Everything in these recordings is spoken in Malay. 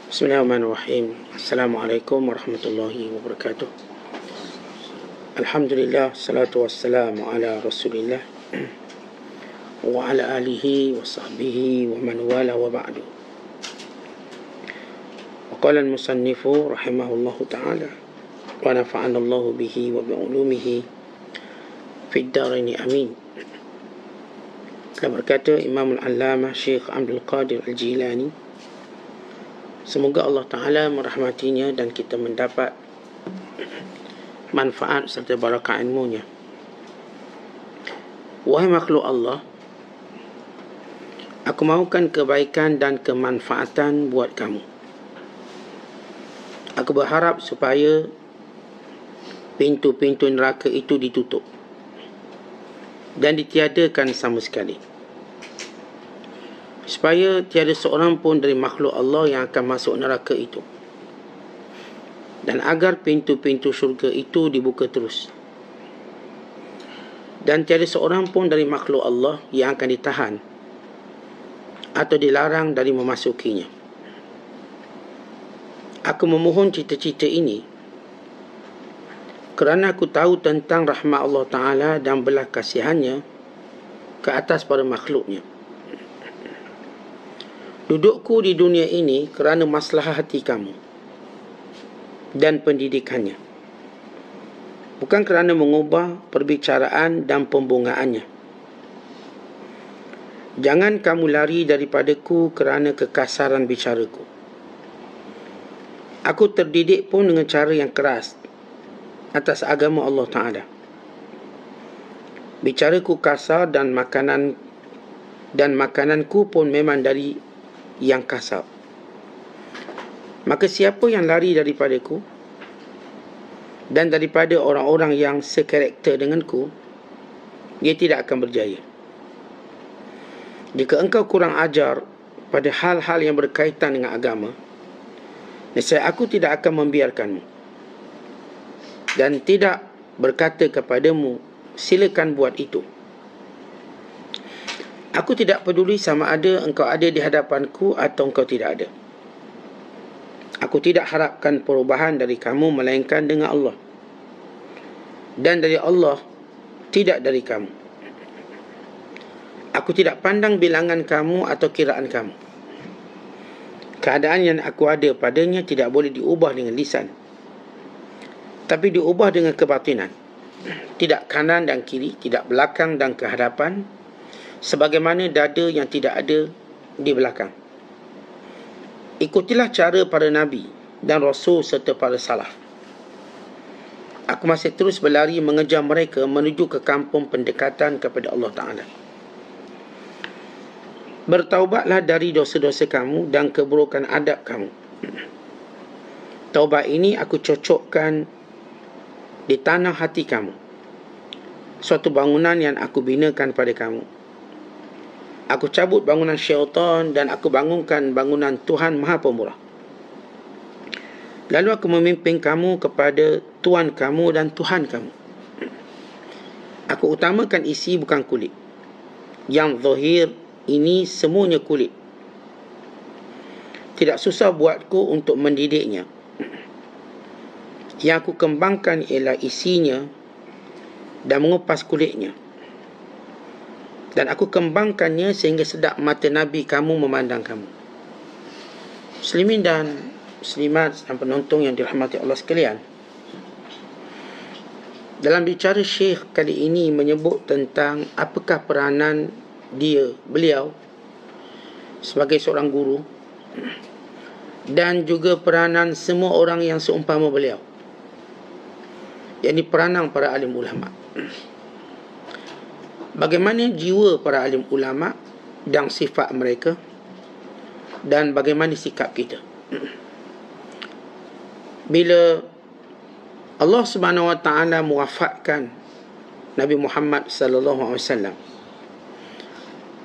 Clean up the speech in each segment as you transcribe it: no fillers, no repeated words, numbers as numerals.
Bismillahirrahmanirrahim. Assalamualaikum warahmatullahi wabarakatuh. Alhamdulillah, salatu wassalamu ala rasulillah wa ala alihi wa sahbihi wa man wala wa ba'du. Wa qala al-musannifu rahimahullahu ta'ala wa nafa'ana Allahu bihi wa bi'ulumihi fid daraini amin. Telah berkata Imam Al-Allamah Syekh Abdul Qadir Al-Jilani, semoga Allah Ta'ala merahmatinya dan kita mendapat manfaat serta barakah ilmunya. Wahai makhluk Allah, aku mahukan kebaikan dan kemanfaatan buat kamu. Aku berharap supaya pintu-pintu neraka itu ditutup dan ditiadakan sama sekali, supaya tiada seorang pun dari makhluk Allah yang akan masuk neraka itu, dan agar pintu-pintu syurga itu dibuka terus, dan tiada seorang pun dari makhluk Allah yang akan ditahan atau dilarang dari memasukinya. Aku memohon cita-cita ini kerana aku tahu tentang rahmat Allah Ta'ala dan belas kasihannya ke atas para makhluknya. Dudukku di dunia ini kerana maslahah hati kamu dan pendidikannya, bukan kerana mengubah perbicaraan dan pembungaannya. Jangan kamu lari daripadaku kerana kekasaran bicaraku. Aku terdidik pun dengan cara yang keras atas agama Allah Ta'ala. Bicaraku kasar dan makananku pun memang dari yang kasar. Maka siapa yang lari daripadaku dan daripada orang-orang yang sekarakter denganku, dia tidak akan berjaya. Jika engkau kurang ajar pada hal-hal yang berkaitan dengan agama, nescaya aku tidak akan membiarkanmu dan tidak berkata kepadamu, silakan buat itu. Aku tidak peduli sama ada engkau ada di hadapanku atau engkau tidak ada. Aku tidak harapkan perubahan dari kamu melainkan dengan Allah, dan dari Allah, tidak dari kamu. Aku tidak pandang bilangan kamu atau kiraan kamu. Keadaan yang aku ada padanya tidak boleh diubah dengan lisan, tapi diubah dengan kebatinan. Tidak kanan dan kiri, tidak belakang dan kehadapan, sebagaimana dada yang tidak ada di belakang. Ikutilah cara para Nabi dan Rasul serta para salaf. Aku masih terus berlari mengejar mereka menuju ke kampung pendekatan kepada Allah Ta'ala. Bertaubatlah dari dosa-dosa kamu dan keburukan adab kamu. Taubat ini aku cocokkan di tanah hati kamu, suatu bangunan yang aku binakan pada kamu. Aku cabut bangunan syaitan dan aku bangunkan bangunan Tuhan Maha Pemurah. Lalu aku memimpin kamu kepada Tuhan kamu dan Tuhan kamu. Aku utamakan isi bukan kulit. Yang zahir ini semuanya kulit. Tidak susah buatku untuk mendidiknya. Yang aku kembangkan ialah isinya dan mengupas kulitnya. Dan aku kembangkannya sehingga sedap mata Nabi kamu memandang kamu. Muslimin dan muslimat dan penonton yang dirahmati Allah sekalian, dalam bicara Syekh kali ini menyebut tentang apakah peranan beliau sebagai seorang guru, dan juga peranan semua orang yang seumpama beliau, yakni peranan para alim ulama. Bagaimana jiwa para alim ulama dan sifat mereka, dan bagaimana sikap kita. Bila Allah Subhanahu wa Ta'ala mewafatkan Nabi Muhammad sallallahu alaihi wasallam,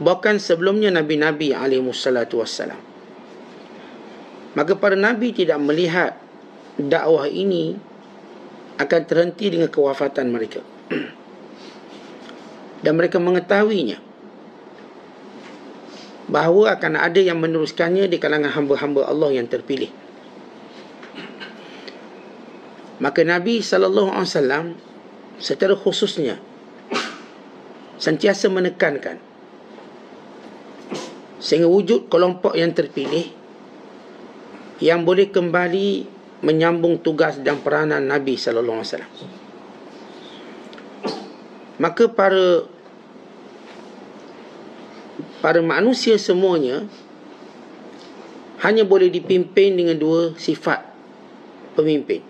bahkan sebelumnya nabi-nabi alaihi wassalatu wassalam, maka para nabi tidak melihat dakwah ini akan terhenti dengan kewafatan mereka. Dan mereka mengetahuinya. bahawa akan ada yang meneruskannya di kalangan hamba-hamba Allah yang terpilih. Maka Nabi SAW secara khususnya sentiasa menekankan sehingga wujud kelompok yang terpilih yang boleh kembali menyambung tugas dan peranan Nabi SAW. Maka para manusia semuanya hanya boleh dipimpin dengan dua sifat pemimpin.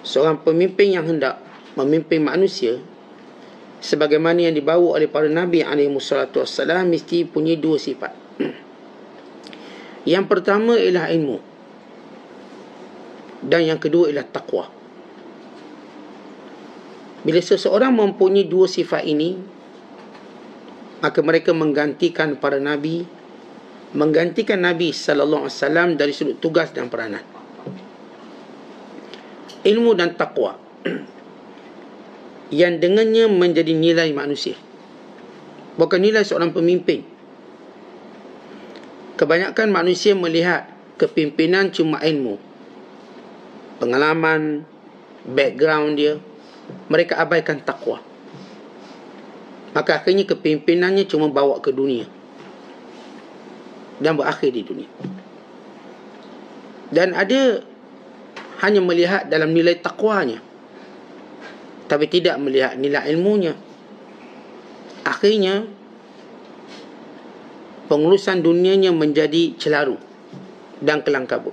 Seorang pemimpin yang hendak memimpin manusia sebagaimana yang dibawa oleh para Nabi SAW mesti punya dua sifat. Yang pertama ialah ilmu, dan yang kedua ialah taqwa. Bila seseorang mempunyai dua sifat ini, maka mereka menggantikan para Nabi, menggantikan Nabi SAW dari sudut tugas dan peranan. Ilmu dan taqwa yang dengannya menjadi nilai manusia, bukan nilai seorang pemimpin. Kebanyakan manusia melihat kepimpinan cuma ilmu, pengalaman, background dia. Mereka abaikan taqwa. Maka akhirnya kepimpinannya cuma bawa ke dunia dan berakhir di dunia. Dan ada hanya melihat dalam nilai takwanya, tapi tidak melihat nilai ilmunya. Akhirnya pengurusan dunianya menjadi celaru dan kelang kabut.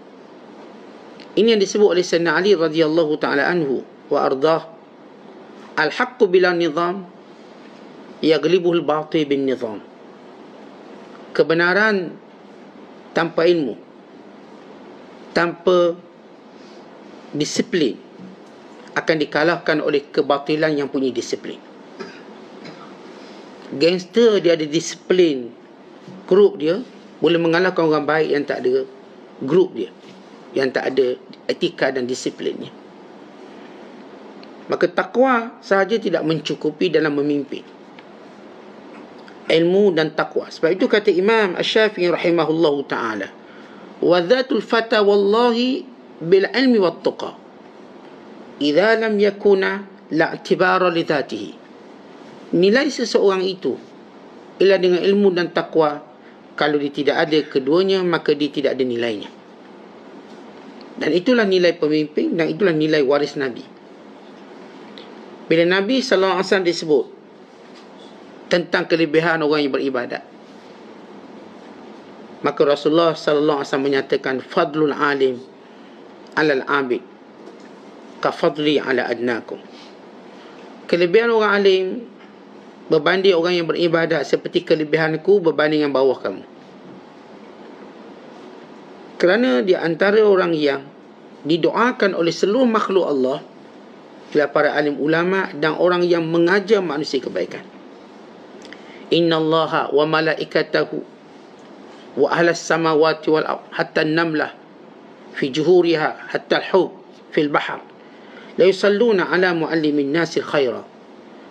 Ini yang disebut oleh Sayyidina Ali radhiyallahu taala anhu wa ardah, al-haqqu bila nizam yaghlibuhul batil bin nizam. Kebenaran tanpa ilmu, tanpa disiplin, akan dikalahkan oleh kebatilan yang punya disiplin. Gangster dia ada disiplin, grup dia boleh mengalahkan orang baik yang tak ada grup dia, yang tak ada etika dan disiplinnya. Maka takwa sahaja tidak mencukupi dalam memimpin. Ilmu dan takwa. Sebab itu kata Imam Asy-Syafi'i rahimahullahu ta'ala, wa dhatul fata wallahi bil ilmi wat tuqa idza lam yakuna la i'tibara li dhatihi. Nilai seseorang itu ialah dengan ilmu dan takwa. Kalau dia tidak ada keduanya, maka dia tidak ada nilainya. Dan itulah nilai pemimpin, dan itulah nilai waris Nabi. Bila Nabi SAW disebut tentang kelebihan orang yang beribadat, maka Rasulullah SAW menyatakan fadlul alim alal abid ka fadli ala adnakum. Kelebihan orang alim berbanding orang yang beribadat seperti kelebihanku berbanding dengan bawah kamu. Kerana di antara orang yang didoakan oleh seluruh makhluk Allah ialah para alim ulama dan orang yang mengajar manusia kebaikan. Innallaha wa malaikatahu wa ahlas samawati wal ard hatta an-namlah fi juhuriha hatta al-hub fil bahr la yusalluna ala muallimin nasi khaira.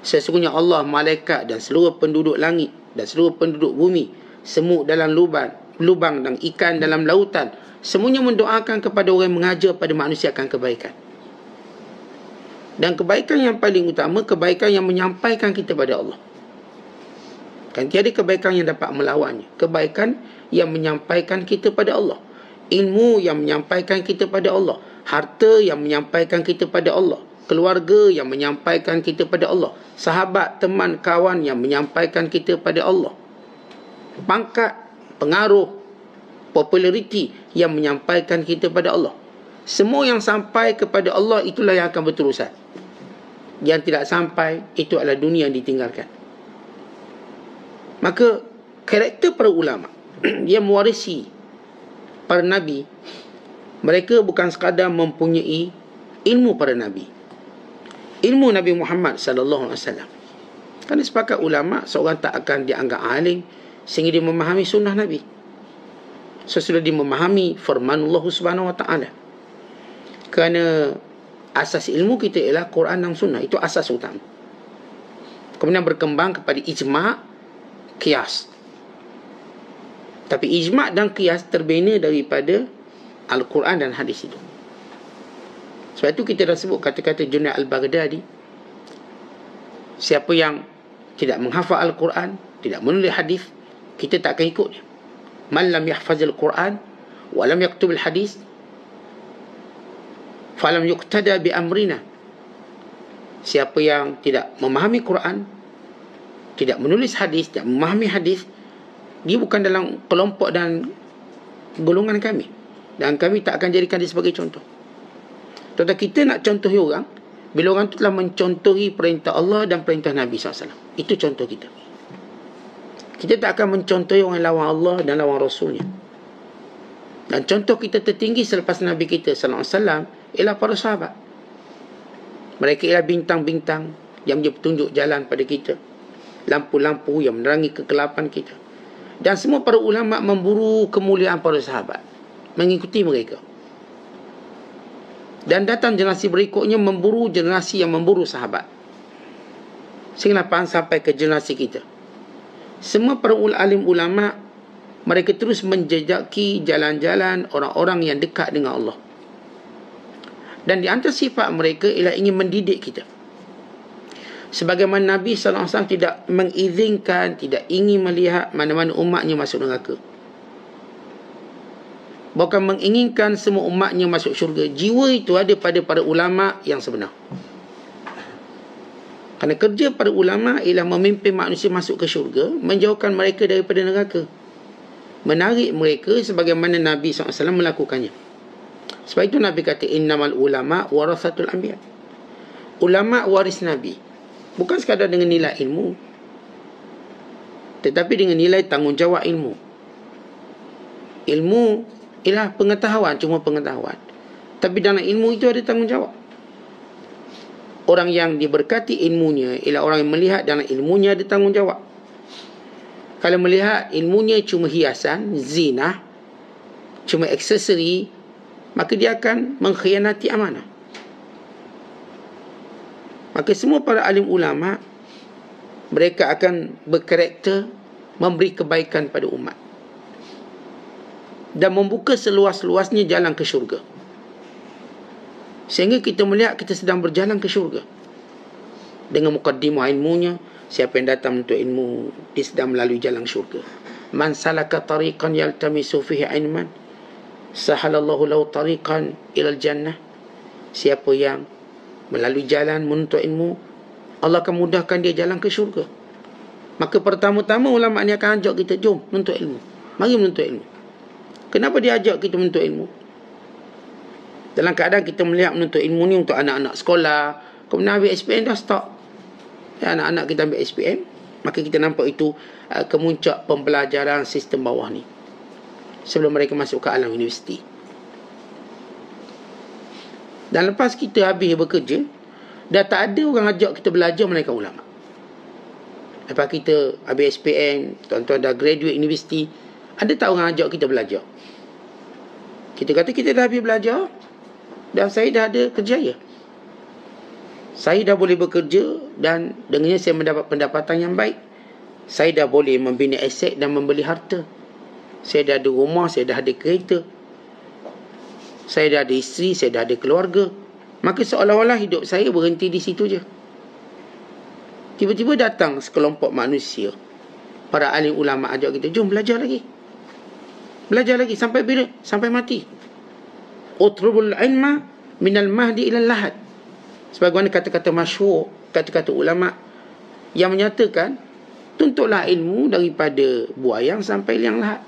Sesungguhnya Allah, malaikat dan seluruh penduduk langit dan seluruh penduduk bumi, semut dalam lubang dan ikan dalam lautan, semuanya mendoakan kepada orang yang mengajar pada manusia akan kebaikan. Dan kebaikan yang paling utama, kebaikan yang menyampaikan kita pada Allah. Kan tiada kebaikan yang dapat melawannya. Kebaikan yang menyampaikan kita pada Allah. Ilmu yang menyampaikan kita pada Allah. Harta yang menyampaikan kita pada Allah. Keluarga yang menyampaikan kita pada Allah. Sahabat, teman, kawan yang menyampaikan kita pada Allah. Pangkat, pengaruh, populariti yang menyampaikan kita pada Allah. Semua yang sampai kepada Allah itulah yang akan berterusan. Yang tidak sampai, itu adalah dunia yang ditinggalkan. Maka karakter para ulama yang mewarisi para nabi, mereka bukan sekadar mempunyai ilmu para nabi, ilmu Nabi Muhammad SAW. Kerana sepakat ulama, seorang tak akan dianggap alim sehingga dia memahami sunnah Nabi. Sesudah dia memahami firman Allah Subhanahu Wa Taala. Kerana asas ilmu kita ialah Quran dan sunnah. Itu asas utama. Kemudian berkembang kepada ijma', qiyas. Tapi ijma' dan qiyas terbina daripada Al-Quran dan hadis itu. Sebab itu kita dah sebut kata-kata Junaid Al-Baghdadi, siapa yang tidak menghafal Al-Quran, tidak menulis hadis, kita tak akan ikut dia. Man lam yahfazil Quran wa lam yaktub al-hadis falam yuqtada bi amrina. Siapa yang tidak memahami Quran, tidak menulis hadis, tidak memahami hadis, dia bukan dalam kelompok dan golongan kami, dan kami tak akan jadikan dia sebagai contoh. Tetapi kita nak contohi orang bila orang tu telah mencontohi perintah Allah dan perintah Nabi SAW. Itu contoh kita. Kita tak akan mencontohi orang lawan Allah dan lawan Rasulnya. Dan contoh kita tertinggi selepas Nabi kita SAW ialah para sahabat. Mereka ialah bintang-bintang yang menjadi petunjuk jalan pada kita, lampu-lampu yang menerangi kegelapan kita. Dan semua para ulama memburu kemuliaan para sahabat, mengikuti mereka. Dan datang generasi berikutnya memburu generasi yang memburu sahabat, sehingga sampai ke generasi kita. Semua para alim ulama, mereka terus menjejaki jalan-jalan orang-orang yang dekat dengan Allah. Dan di antara sifat mereka ialah ingin mendidik kita. Sebagaimana Nabi SAW tidak mengizinkan, tidak ingin melihat mana-mana umatnya masuk neraka, bahkan menginginkan semua umatnya masuk syurga. Jiwa itu ada pada para ulama yang sebenar. Kerana kerja para ulama ialah memimpin manusia masuk ke syurga, menjauhkan mereka daripada neraka, menarik mereka sebagaimana Nabi SAW melakukannya. Sebab itu Nabi kata, innamal ulama warasatul anbiya. Ulama waris Nabi. Bukan sekadar dengan nilai ilmu, tetapi dengan nilai tanggungjawab ilmu. Ilmu ialah pengetahuan, cuma pengetahuan. Tapi dalam ilmu itu ada tanggungjawab. Orang yang diberkati ilmunya ialah orang yang melihat dalam ilmunya ada tanggungjawab. Kalau melihat ilmunya cuma hiasan, zina, cuma aksesori, maka dia akan mengkhianati amanah. Maka semua para alim ulama, mereka akan berkarakter memberi kebaikan pada umat dan membuka seluas-luasnya jalan ke syurga, sehingga kita melihat kita sedang berjalan ke syurga. Dengan mukaddimah ilmunya, siapa yang datang untuk ilmu, dia sedang melalui jalan syurga. Man salaka tariqan yaltamisu fihi ilman sahalallahu lahu tariqan ilal jannah. Siapa yang melalui jalan menuntut ilmu, Allah akan mudahkan dia jalan ke syurga. Maka pertama-tama ulama ni akan ajak kita, jom menuntut ilmu, mari menuntut ilmu. Kenapa dia ajak kita menuntut ilmu? Dalam keadaan kita melihat menuntut ilmu ni untuk anak-anak sekolah, kemudian ambil SPM dah stop. Ya, anak-anak kita ambil SPM, maka kita nampak itu kemuncak pembelajaran sistem bawah ni, sebelum mereka masuk ke alam universiti. Dan lepas kita habis bekerja, dah tak ada orang ajak kita belajar melainkan ulama. Lepas kita habis SPM, tuan-tuan dah graduate universiti, ada tak orang ajak kita belajar? Kita kata kita dah habis belajar dan saya dah ada kerjaya, saya dah boleh bekerja dan dengannya saya mendapat pendapatan yang baik. Saya dah boleh membina aset dan membeli harta. Saya dah ada rumah, saya dah ada kereta, saya dah ada isteri, saya dah ada keluarga. Maka seolah-olah hidup saya berhenti di situ je. Tiba-tiba datang sekelompok manusia, para alim ulama, ajak kita, jom belajar lagi. Belajar lagi sampai bila? Sampai mati. Utrubul ilma minal mahdi ilal lahad. Sebagaimana kata-kata masyhur, kata-kata ulama yang menyatakan, tuntutlah ilmu daripada buayang sampai liang lahat.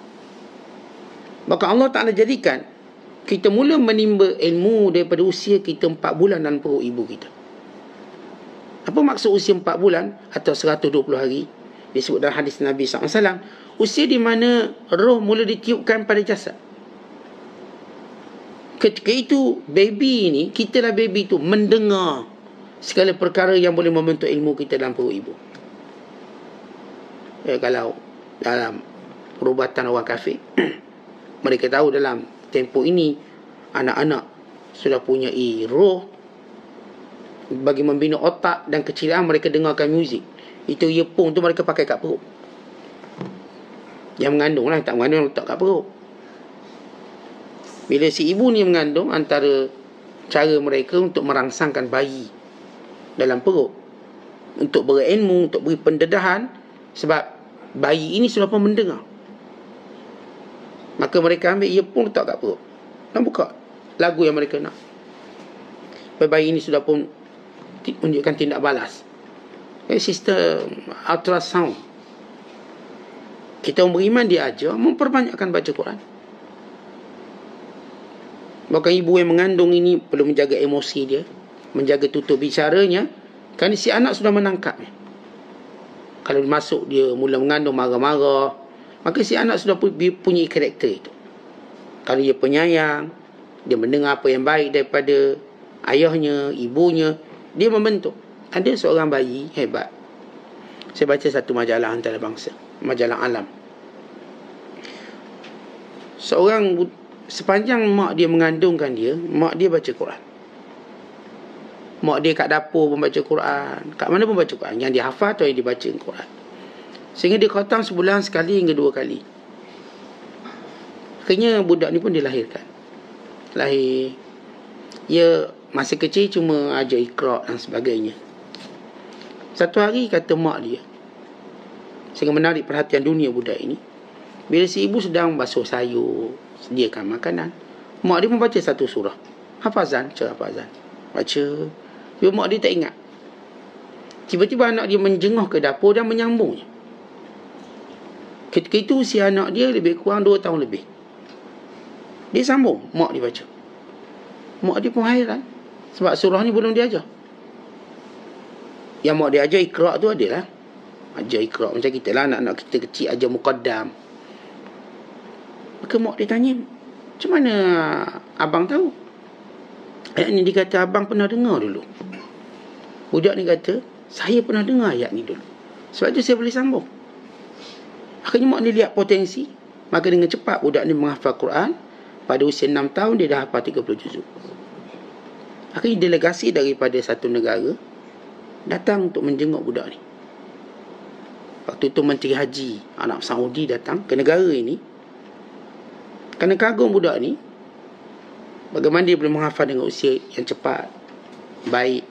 Maka Allah Ta'ala jadikan kita mula menimba ilmu daripada usia kita 4 bulan dalam perut ibu kita. Apa maksud usia 4 bulan atau 120 hari? Disebut dalam hadis Nabi SAW, usia di mana roh mula ditiupkan pada jasad. Ketika itu baby ni, kita lah baby tu, mendengar segala perkara yang boleh membentuk ilmu kita dalam perut ibu. Kalau dalam perubatan orang kafir, mereka tahu dalam tempoh ini anak-anak sudah punya roh bagi membina otak dan keceriaan. Mereka dengarkan muzik, itu earphone tu mereka pakai kat perut. Yang mengandung lah, tak mengandung letak kat perut. Bila si ibu ni mengandung, antara cara mereka untuk merangsangkan bayi dalam perut, untuk berilmu, untuk beri pendedahan, sebab bayi ini sudah pun mendengar. Maka mereka ambil earphone letak kat perut dan buka lagu yang mereka nak. Bayi ini sudah pun menunjukkan tindak balas. Sistem ultrasound. Kita orang beriman diajar memperbanyakkan baca Quran. Bahkan ibu yang mengandung ini perlu menjaga emosi dia, menjaga tutur bicaranya, kerana si anak sudah menangkapnya. Kalau masuk dia mula mengandung marah-marah, maka si anak sudah punya karakter itu. Kalau dia penyayang, dia mendengar apa yang baik daripada ayahnya, ibunya, dia membentuk. Ada seorang bayi hebat. Saya baca satu majalah antarabangsa, majalah Alam. Sepanjang mak dia mengandungkan dia, mak dia baca Quran. Mak dia kat dapur pun baca Quran, kat mana pun baca Quran. Yang dia hafal atau yang dia baca Quran. Sehingga dia khatam sebulan sekali hingga 2 kali. Akhirnya budak ni pun dilahirkan. Lahir. Dia masih kecil cuma ajar Iqra' dan sebagainya. Satu hari kata mak dia, sehingga menarik perhatian dunia budak ini, bila si ibu sedang basuh sayur, sediakan makanan, mak dia pun baca satu surah. Hafazan, cara hafazan. Baca. Bila mak dia tak ingat, tiba-tiba anak dia menjengah ke dapur dan menyambungnya. Ketika itu usia anak dia lebih kurang 2 tahun lebih. Dia sambung, mak dia baca. Mak dia pun hairan, sebab surah ni belum dia ajar. Yang mak dia ajar Iqra' tu adalah ajar Iqra' macam kita lah, anak-anak kita kecil ajar Muqaddam. Maka mak dia tanya, macam mana abang tahu? Ayat ni dia kata abang pernah dengar dulu. Budak ni kata, saya pernah dengar ayat ni dulu, sebab tu saya boleh sambung. Akhirnya mak ni lihat potensi, maka dengan cepat budak ni menghafal Quran. Pada usia 6 tahun dia dah hafal 30 juzuk. Akhirnya delegasi daripada satu negara datang untuk menjenguk budak ni. Waktu itu Menteri Haji Arab Saudi datang ke negara ini kerana kagum budak ni, bagaimana dia boleh menghafal dengan usia yang cepat, baik.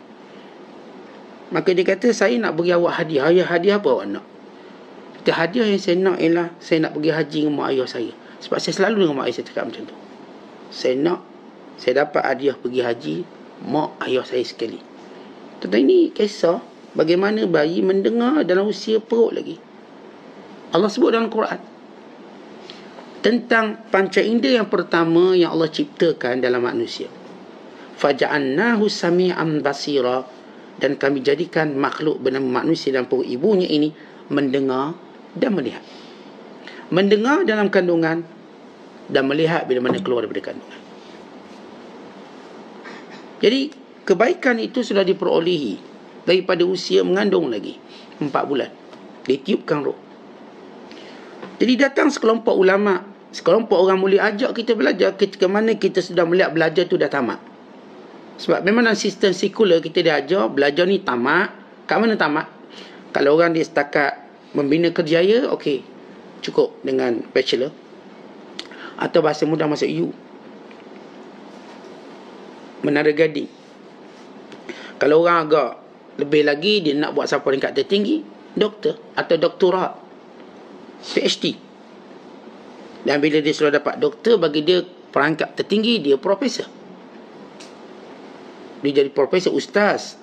Maka dia kata, saya nak bagi awak hadiah. Ya, hadiah apa awak nak? Kata, hadiah yang saya nak ialah saya nak pergi haji dengan mak ayah saya. Sebab saya selalu dengan mak ayah saya cakap macam tu. Saya dapat hadiah pergi haji mak ayah saya sekali. Tentang ini kisah bagaimana bayi mendengar dalam usia perut lagi. Allah sebut dalam Quran tentang panca indera yang pertama yang Allah ciptakan dalam manusia. Faja'annahu sami'an basira, dan kami jadikan makhluk bernama manusia dalam perut ibunya ini mendengar dan melihat. Mendengar dalam kandungan dan melihat bila mana keluar daripada kandungan. Jadi kebaikan itu sudah diperolehi daripada usia mengandung lagi 4 bulan. Ditiupkan roh. Jadi datang sekelompok ulama, sekelompok orang mulia ajak kita belajar ketika mana kita sudah melihat belajar tu dah tamat. Sebab memang dalam sistem sekular kita diajar belajar ni tamat. Kat mana tamat? Kalau orang dia setakat membina kerjaya, okey, cukup dengan bachelor. Atau bahasa mudah masuk U, menara gading. Kalau orang agak lebih lagi, dia nak buat sampai peringkat tertinggi, doktor atau doktorat, PhD. Dan bila dia sudah dapat doktor, bagi dia perangkat tertinggi, dia profesor. Dia jadi profesor, ustaz.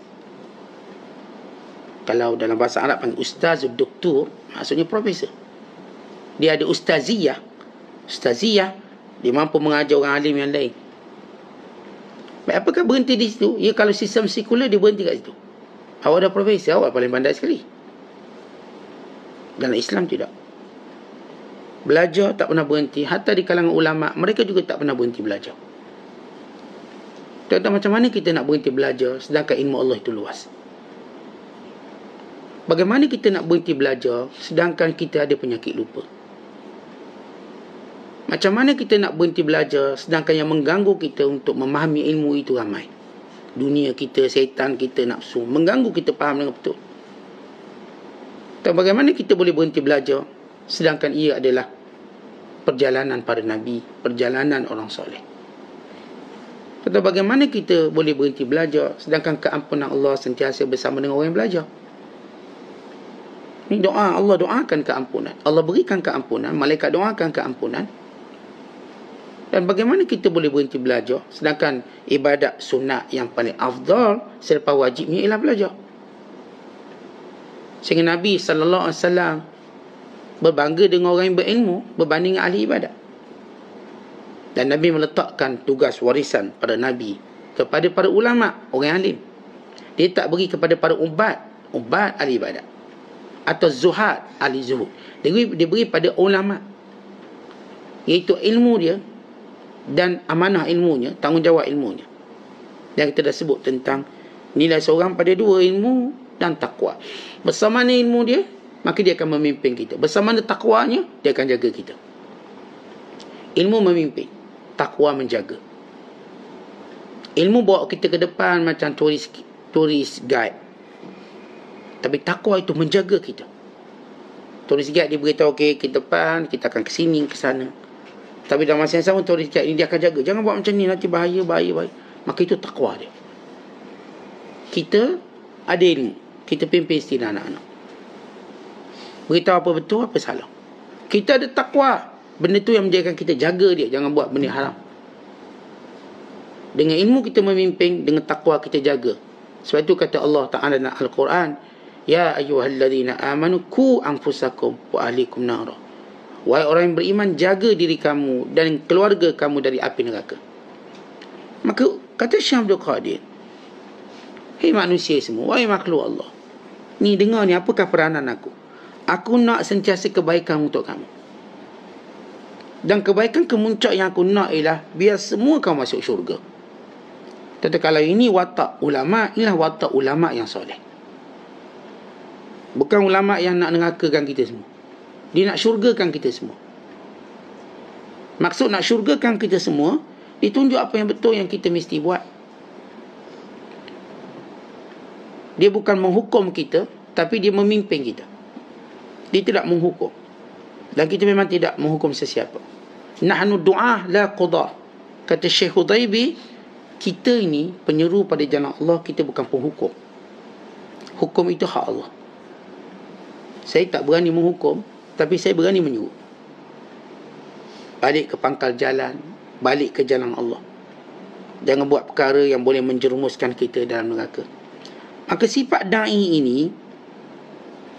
Kalau dalam bahasa Arab panggil ustaz, doktor, maksudnya profesor. Dia ada ustaziyah. Ustaziyah, dia mampu mengajar orang alim yang lain. Baik, apakah berhenti di situ? Ya, kalau sistem sekular dia berhenti kat situ. Awak dah profesor, awak paling pandai sekali. Dalam Islam tidak. Belajar tak pernah berhenti. Hatta di kalangan ulama, mereka juga tak pernah berhenti belajar. Tentang macam mana kita nak berhenti belajar sedangkan ilmu Allah itu luas? Bagaimana kita nak berhenti belajar sedangkan kita ada penyakit lupa? Macam mana kita nak berhenti belajar sedangkan yang mengganggu kita untuk memahami ilmu itu ramai? Dunia kita, syaitan kita, nafsu mengganggu kita faham dengan betul. Dan bagaimana kita boleh berhenti belajar sedangkan ia adalah perjalanan para nabi, perjalanan orang soleh. Kata bagaimana kita boleh berhenti belajar sedangkan keampunan Allah sentiasa bersama dengan orang yang belajar? Ini doa, Allah doakan keampunan, Allah berikan keampunan, malaikat doakan keampunan. Dan bagaimana kita boleh berhenti belajar sedangkan ibadat sunat yang paling afdal selepas wajibnya ialah belajar. Sehingga Nabi SAW berbangga dengan orang yang berilmu berbanding ahli ibadat. Dan Nabi meletakkan tugas warisan pada Nabi kepada para ulama, orang alim. Dia tak beri kepada para ubat ahli ibadat, atau zuhad, ahli zuhud. Dia beri pada ulama, iaitu ilmu dia dan amanah ilmunya, tanggungjawab ilmunya. Dan kita dah sebut tentang nilai seorang pada dua, ilmu dan takwa. Bersama ilmu dia, maka dia akan memimpin kita. Bersama takwanya, dia akan jaga kita. Ilmu memimpin, takwa menjaga. Ilmu bawa kita ke depan macam tourist guide, tapi takwa itu menjaga kita. Tourist guide dia beritahu, okey, ke depan, kita akan ke sini, ke sana. Tapi dalam masa yang sama, tourist guide ini dia akan jaga. Jangan buat macam ni, nanti bahaya. Maka itu takwa dia. Kita ada ilmu, kita pimpin isteri anak-anak. Beritahu apa betul, apa salah. Kita ada takwa. Benda tu yang menjadikan kita jaga dia. Jangan buat benda haram. Dengan ilmu kita memimpin, dengan takwa kita jaga. Sebab itu kata Allah Ta'ala dalam Al-Quran, Ya ayyuhalladzina amanu ku anfusakum wa ahlikum nara. Wahai orang yang beriman, jaga diri kamu dan keluarga kamu dari api neraka. Maka kata Syekh Abdul Qadir, hei manusia semua, wahai makhluk Allah, ni dengar ni, apakah peranan aku? Aku nak sentiasa kebaikan untuk kamu. Dan kebaikan kemuncak yang aku nak ialah biar semua kamu masuk syurga. Tetapi kalau ini watak ulama, inilah watak ulama yang soleh. Bukan ulama yang nak nerakakan kita semua. Dia nak syurgakan kita semua. Maksud nak syurgakan kita semua, ditunjuk apa yang betul yang kita mesti buat. Dia bukan menghukum kita, tapi dia memimpin kita. Dia tidak menghukum. Dan kita memang tidak menghukum sesiapa. Nahnu du'ah la qada. Kata Syekh Hudaybi, kita ini penyeru pada jalan Allah, kita bukan penghukum. Hukum itu hak Allah. Saya tak berani menghukum, tapi saya berani menyuruh. Balik ke pangkal jalan, balik ke jalan Allah. Jangan buat perkara yang boleh menjerumuskan kita dalam neraka. Maka sifat da'i ini,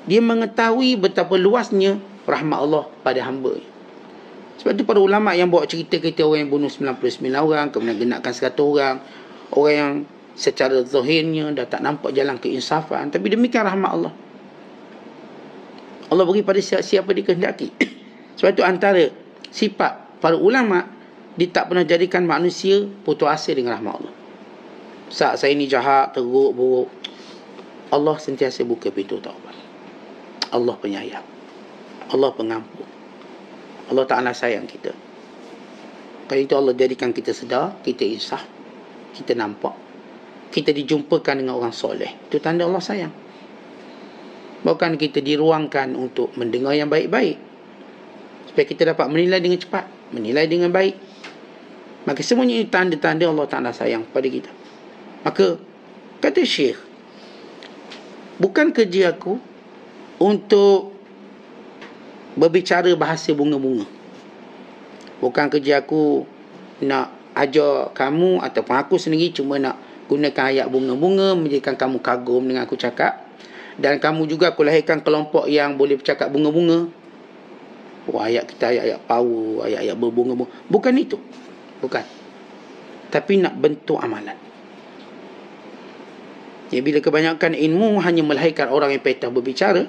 dia mengetahui betapa luasnya rahmat Allah pada hamba. Sebab itu para ulama yang bawa cerita-cerita orang yang bunuh 99 orang, kemudian genapkan 100 orang, orang yang secara zahirnya dah tak nampak jalan keinsafan, tapi demikian rahmat Allah. Allah beri pada siapa dikehendaki. Sebab itu antara sifat para ulama, dia tak pernah jadikan manusia putus asa dengan rahmat Allah. Saat saya ni jahat, teruk, buruk, Allah sentiasa buka pintu taubat. Allah penyayang, Allah pengampun, Allah Ta'ala sayang kita. Kalau itu Allah jadikan kita sedar, kita insaf, kita nampak, kita dijumpakan dengan orang soleh. Itu tanda Allah sayang. Bukan kita diruangkan untuk mendengar yang baik-baik, supaya kita dapat menilai dengan cepat, menilai dengan baik. Maka semuanya ini tanda-tanda Allah Ta'ala sayang pada kita. Maka kata Syekh, bukan kerja aku untuk berbicara bahasa bunga-bunga. Bukan kerja aku nak ajar kamu ataupun aku sendiri cuma nak gunakan ayat bunga-bunga menjadikan kamu kagum dengan aku cakap. Dan kamu juga aku lahirkan kelompok yang boleh bercakap bunga-bunga. Ayat kita ayat-ayat power, ayat-ayat berbunga-bunga. Bukan itu. Bukan. Tapi nak bentuk amalan. Ya, bila kebanyakan ilmu hanya melahirkan orang yang petah berbicara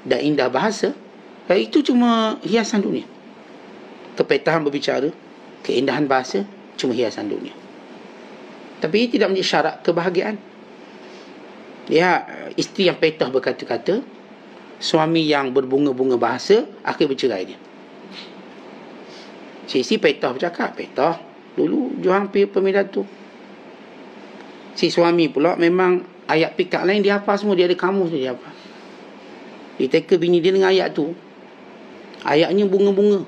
dan indah bahasa, itu cuma hiasan dunia. Kepetahan berbicara, keindahan bahasa, cuma hiasan dunia. Tapi ia tidak menjadi syarat kebahagiaan. Lihat isteri yang petah berkata-kata, suami yang berbunga-bunga bahasa, akhir bercerai dia. Si isteri petah bercakap, petah dulu jual pemilihan tu. Si suami pula memang ayat pick up lain dia hafal semua, dia ada kamus dia hafal. Dia teka bini dia dengan ayat tu. Ayatnya bunga-bunga.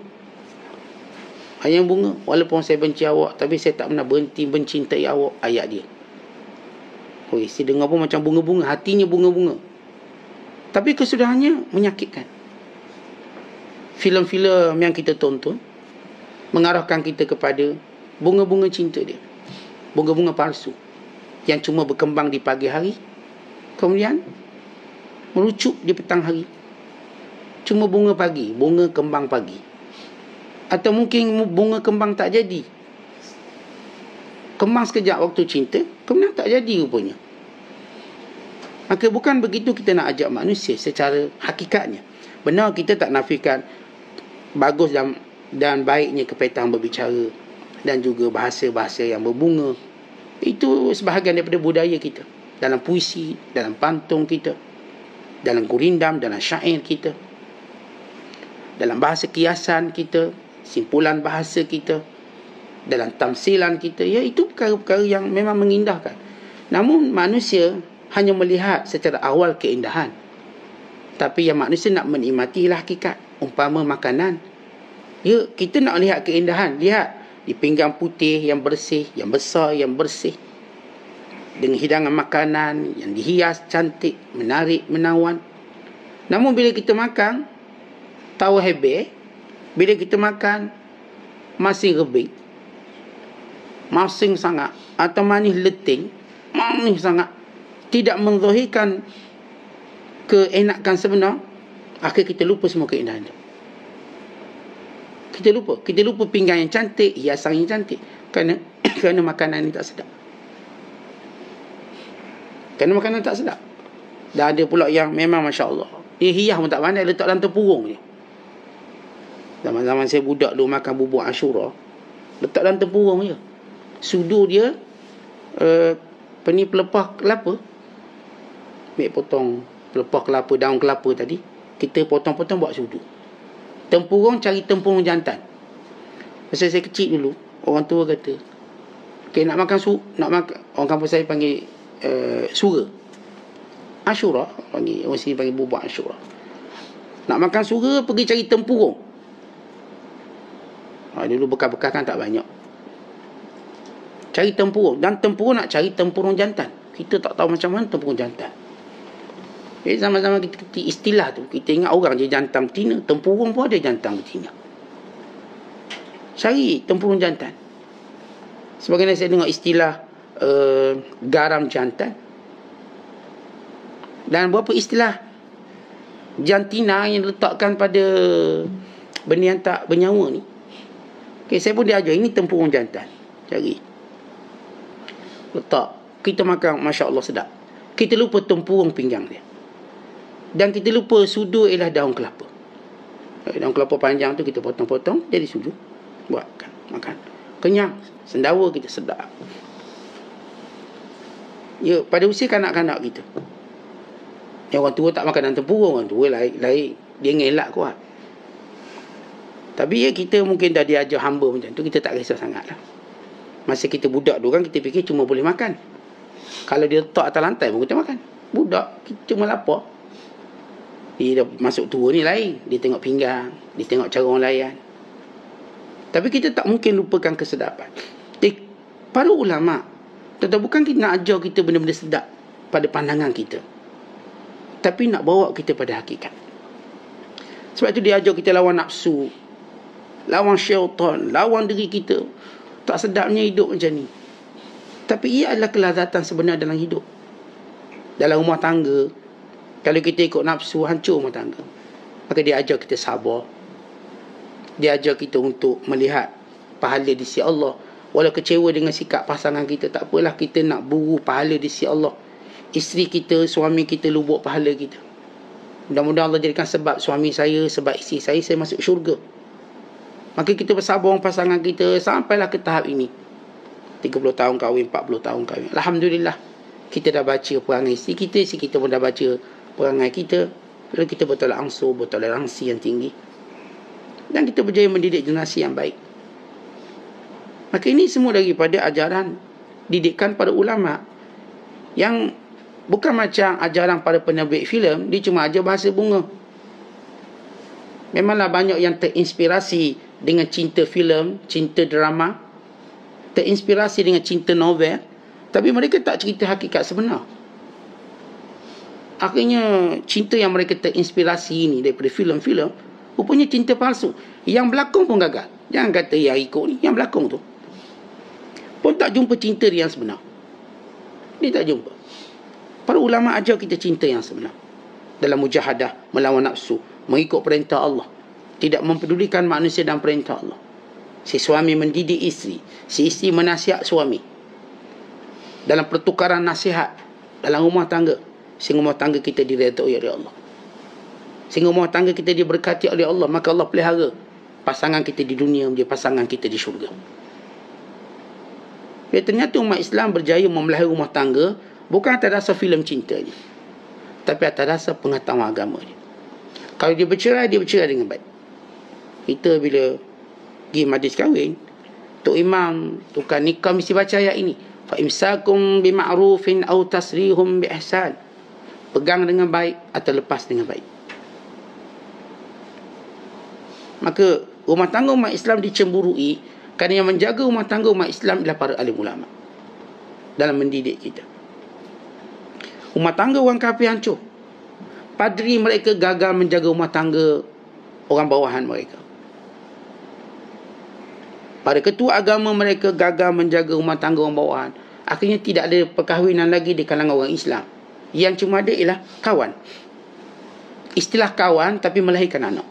Yang bunga, walaupun saya benci awak, tapi saya tak pernah berhenti mencintai awak. Ayat dia. Si dengar pun macam bunga-bunga, hatinya bunga-bunga, tapi kesudahannya menyakitkan. Filem-filem yang kita tonton mengarahkan kita kepada bunga-bunga cinta dia, bunga-bunga palsu yang cuma berkembang di pagi hari, kemudian merucuk di petang hari. Cuma bunga pagi, bunga kembang pagi. Atau mungkin bunga kembang tak jadi, kembang sekejap waktu cinta, kemudian tak jadi rupanya. Maka bukan begitu kita nak ajak manusia secara hakikatnya. Benar, kita tak nafikan bagus dan baiknya kepetang berbicara dan juga bahasa-bahasa yang berbunga. Itu sebahagian daripada budaya kita, dalam puisi, dalam pantun kita, dalam gurindam, dalam syair kita, dalam bahasa kiasan kita, simpulan bahasa kita, dalam tamsilan kita. Ya, itu perkara-perkara yang memang mengindahkan. Namun manusia hanya melihat secara awal keindahan, tapi yang manusia nak menikmati lah hakikat. Umpama makanan, ya, kita nak lihat keindahan. Lihat di pinggan putih yang bersih, yang besar, yang bersih, dengan hidangan makanan yang dihias cantik, menarik, menawan. Namun bila kita makan tahu hebe, bila kita makan masih rebik, masing sangat, atau manis leting, manis sangat, tidak menzahirkan keenakan sebenar, akhir kita lupa semua keindahan itu. Kita lupa pinggan yang cantik, hiasan yang cantik, kerana makanan ini tak sedap. Kerana makanan tak sedap. Dan ada pula yang memang Masya Allah, dia hias pun tak pandai, letak dalam tempurung je. Zaman-zaman saya budak dulu makan bubur Ashura, letak dalam tempurung je. Sudu dia pelepah kelapa. Ambil potong pelepah kelapa, daun kelapa tadi, kita potong-potong buat sudu. Tempurung, cari tempurung jantan. Masa saya kecil dulu, orang tua kata, okay, nak makan orang kampung saya panggil sura Ashura, orang sini panggil bubur Ashura. Nak makan sura, pergi cari tempurung. Dulu bekas-bekas kan tak banyak. Cari tempurung. Dan tempurung nak cari tempurung jantan. Kita tak tahu macam mana tempurung jantan. Jadi zaman-zaman kita istilah tu, kita ingat orang je jantan betina, tempurung pun ada jantan betina. Cari tempurung jantan. Sebagaimana saya dengar istilah garam jantan, dan beberapa istilah jantina yang diletakkan pada benda yang tak bernyawa ni. Okay, saya pun diajar, ini tempurung jantan. Cari, letak, kita makan, Masya Allah sedap. Kita lupa tempurung pinggang dia, dan kita lupa sudu ialah daun kelapa. Daun kelapa panjang tu kita potong-potong jadi sudu, buatkan makan, kenyang, sendawa kita sedap. Ya, pada usia kanak-kanak kita, yang orang tua tak makan daun tempurung, orang tua lain dia ngelak kuat. Tapi ya, kita mungkin dah diajar hamba macam tu, kita tak kisah sangat lah. Masa kita budak dulu kan, kita fikir cuma boleh makan. Kalau dia letak atas lantai pun kita makan. Budak, kita cuma lapar. Dia dah masuk tua ni lain. Dia tengok pinggang, dia tengok cara orang layan. Tapi kita tak mungkin lupakan kesedapan. Para ulama' tetap bukan kita nak ajar kita benda-benda sedap pada pandangan kita, tapi nak bawa kita pada hakikat. Sebab itu dia ajar kita lawan nafsu, lawan syaitan, lawan diri kita. Tak sedapnya hidup macam ni, tapi ia adalah kelazatan sebenar dalam hidup. Dalam rumah tangga, kalau kita ikut nafsu, hancur rumah tangga. Maka dia ajar kita sabar. Dia ajar kita untuk melihat pahala di sisi Allah. Walau kecewa dengan sikap pasangan kita, tak apalah, kita nak buru pahala di sisi Allah. Isteri kita, suami kita lubuk pahala kita. Mudah-mudahan Allah jadikan sebab suami saya, sebab isteri saya masuk syurga. Maka kita bersabar dengan pasangan kita sampailah ke tahap ini. 30 tahun kahwin, 40 tahun kahwin. Alhamdulillah, kita dah baca perangai isteri kita pun dah baca perangai kita. Lalu kita bertolak ansur, bertoleransi yang tinggi, dan kita berjaya mendidik generasi yang baik. Maka ini semua daripada ajaran didikan para ulama, yang bukan macam ajaran para penerbit filem. Dia cuma ajar bahasa bunga. Memanglah banyak yang terinspirasi dengan cinta filem, cinta drama, terinspirasi dengan cinta novel, tapi mereka tak cerita hakikat sebenar. Akhirnya cinta yang mereka terinspirasi ni daripada filem-filem, rupanya cinta palsu. Yang berlakon pun gagal. Jangan kata yang ikut ni, yang berlakon tu pun tak jumpa cinta dia yang sebenar. Dia tak jumpa. Para ulama ajar kita cinta yang sebenar dalam mujahadah, melawan nafsu, mengikut perintah Allah, tidak mempedulikan manusia dan perintah Allah. Si suami mendidik isteri, si isteri menasihat suami dalam pertukaran nasihat dalam rumah tangga, sehingga rumah tangga kita diredai oleh Allah, sehingga rumah tangga kita diberkati oleh Allah. Maka Allah pelihara pasangan kita di dunia menjadi pasangan kita di syurga. Ya, ternyata umat Islam berjaya memelihara rumah tangga bukan atas dasar filem cinta je, tapi atas dasar pengetahuan agama dia. Kalau dia bercerai dengan baik. Kita bila pergi majlis kahwin, Tok Imam, tukar nikah mesti baca ayat ini. Fa imsakum bima'rufin aw tasrihum bi ihsan. Pegang dengan baik atau lepas dengan baik. Maka rumah tangga umat Islam dicemburui kerana yang menjaga rumah tangga umat Islam adalah para alim ulama dalam mendidik kita. Rumah tangga orang kafir hancur. Padri mereka gagal menjaga rumah tangga orang bawahan mereka. Para ketua agama mereka gagal menjaga rumah tangga orang bawahan. Akhirnya tidak ada perkahwinan lagi di kalangan orang Islam. Yang cuma ada ialah kawan. Istilah kawan tapi melahirkan anak.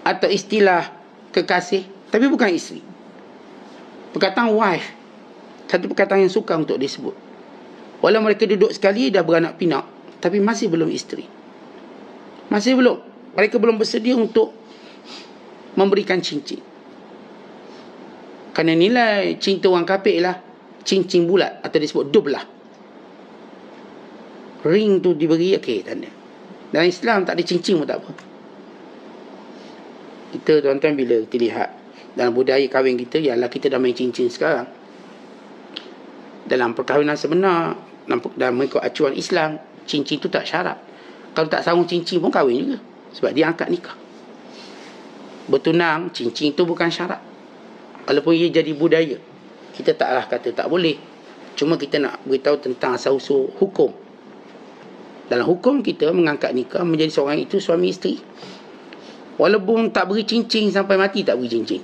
Atau istilah kekasih tapi bukan isteri. Perkataan wife, satu perkataan yang sukar untuk disebut. Walau mereka duduk sekali dah beranak pinak, tapi masih belum isteri. Masih belum. Mereka belum bersedia untuk memberikan cincin. Kerana nilai cinta orang kafir ialah cincin bulat atau disebut dublah. Ring tu diberi, okey, tanda. Dalam Islam tak ada cincin pun tak apa. Kita tuan-tuan bila kita lihat dalam budaya kahwin kita, ialah kita dah main cincin sekarang. Dalam perkahwinan sebenar, dalam mengikut acuan Islam, cincin tu tak syarat. Kalau tak sarung cincin pun kahwin juga, sebab dia angkat nikah. Bertunang, cincin tu bukan syarat. Walaupun ia jadi budaya, kita taklah kata tak boleh. Cuma kita nak beritahu tentang asal-usul hukum. Dalam hukum kita, mengangkat nikah menjadi seorang itu suami isteri. Walaupun tak beri cincin sampai mati, tak beri cincin.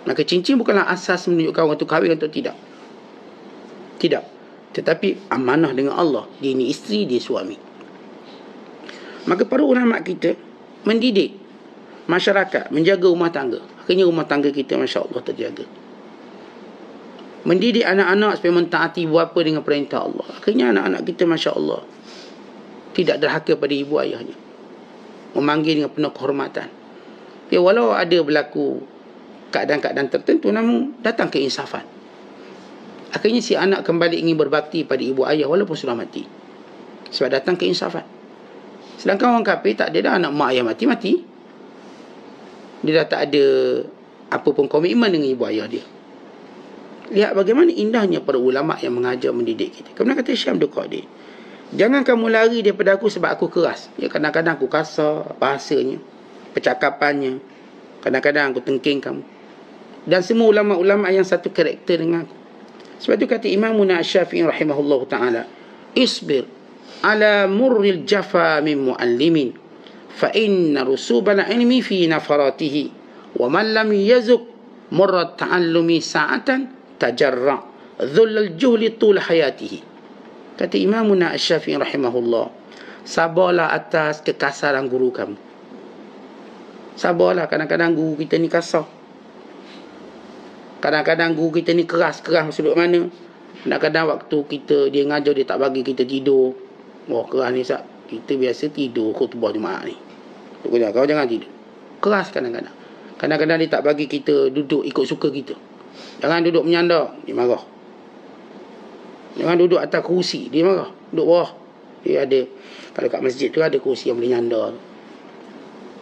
Maka cincin bukanlah asas menunjukkan orang itu kahwin atau tidak. Tidak. Tetapi amanah dengan Allah. Dia ni isteri, dia suami. Maka para ulama kita mendidik masyarakat menjaga rumah tangga. Akhirnya rumah tangga kita Masya Allah terjaga. Mendidik anak-anak supaya mentaati bapa dengan perintah Allah. Akhirnya anak-anak kita Masya Allah tidak derhaka pada ibu ayahnya, memanggil dengan penuh kehormatan. Ya, walau ada berlaku keadaan-keadaan tertentu, namun datang keinsafan. Akhirnya si anak kembali ingin berbakti pada ibu ayah walaupun sudah mati, sebab datang keinsafan. Sedangkan orang kafir tak ada dah, anak mak ayah mati-mati, dia dah tak ada apa pun komitmen dengan ibu ayah dia. Lihat bagaimana indahnya para ulama yang mengajar mendidik kita. Kemudian kata Syekh Abdul Qadir, jangan kamu lari daripada aku sebab aku keras. Ya, kadang-kadang aku kasar bahasanya, percakapannya. Kadang-kadang aku tengking kamu. Dan semua ulama-ulama yang satu karakter dengan aku. Sebab itu kata Imam Syafi'i rahimahullah ta'ala, isbir ala murril jafa min muallimin, fa inna rusubal ilmi fi nafaratihi, wa man lam yazuk murrat ta'allumi sa'atan tajarra dhullal juhli tul hayatihi. Kata Imam Syafi'i rahimahullah, sabarlah atas kekasaran guru kamu. Sabarlah, kadang-kadang guru kita ni kasar. Kadang-kadang guru kita ni keras sudut mana. Kadang-kadang waktu kita dia ngajar, dia tak bagi kita tidur. Wah, keras ni Sat. Kita biasa tidur khutbah Jumaat ni. Kau jangan tidur. Keras kadang-kadang. Kadang-kadang dia tak bagi kita duduk ikut suka kita. Jangan duduk menyandar, dia marah. Jangan duduk atas kerusi, dia marah. Duduk bawah. Dia ada, kalau kat masjid tu ada kerusi yang boleh nyandar.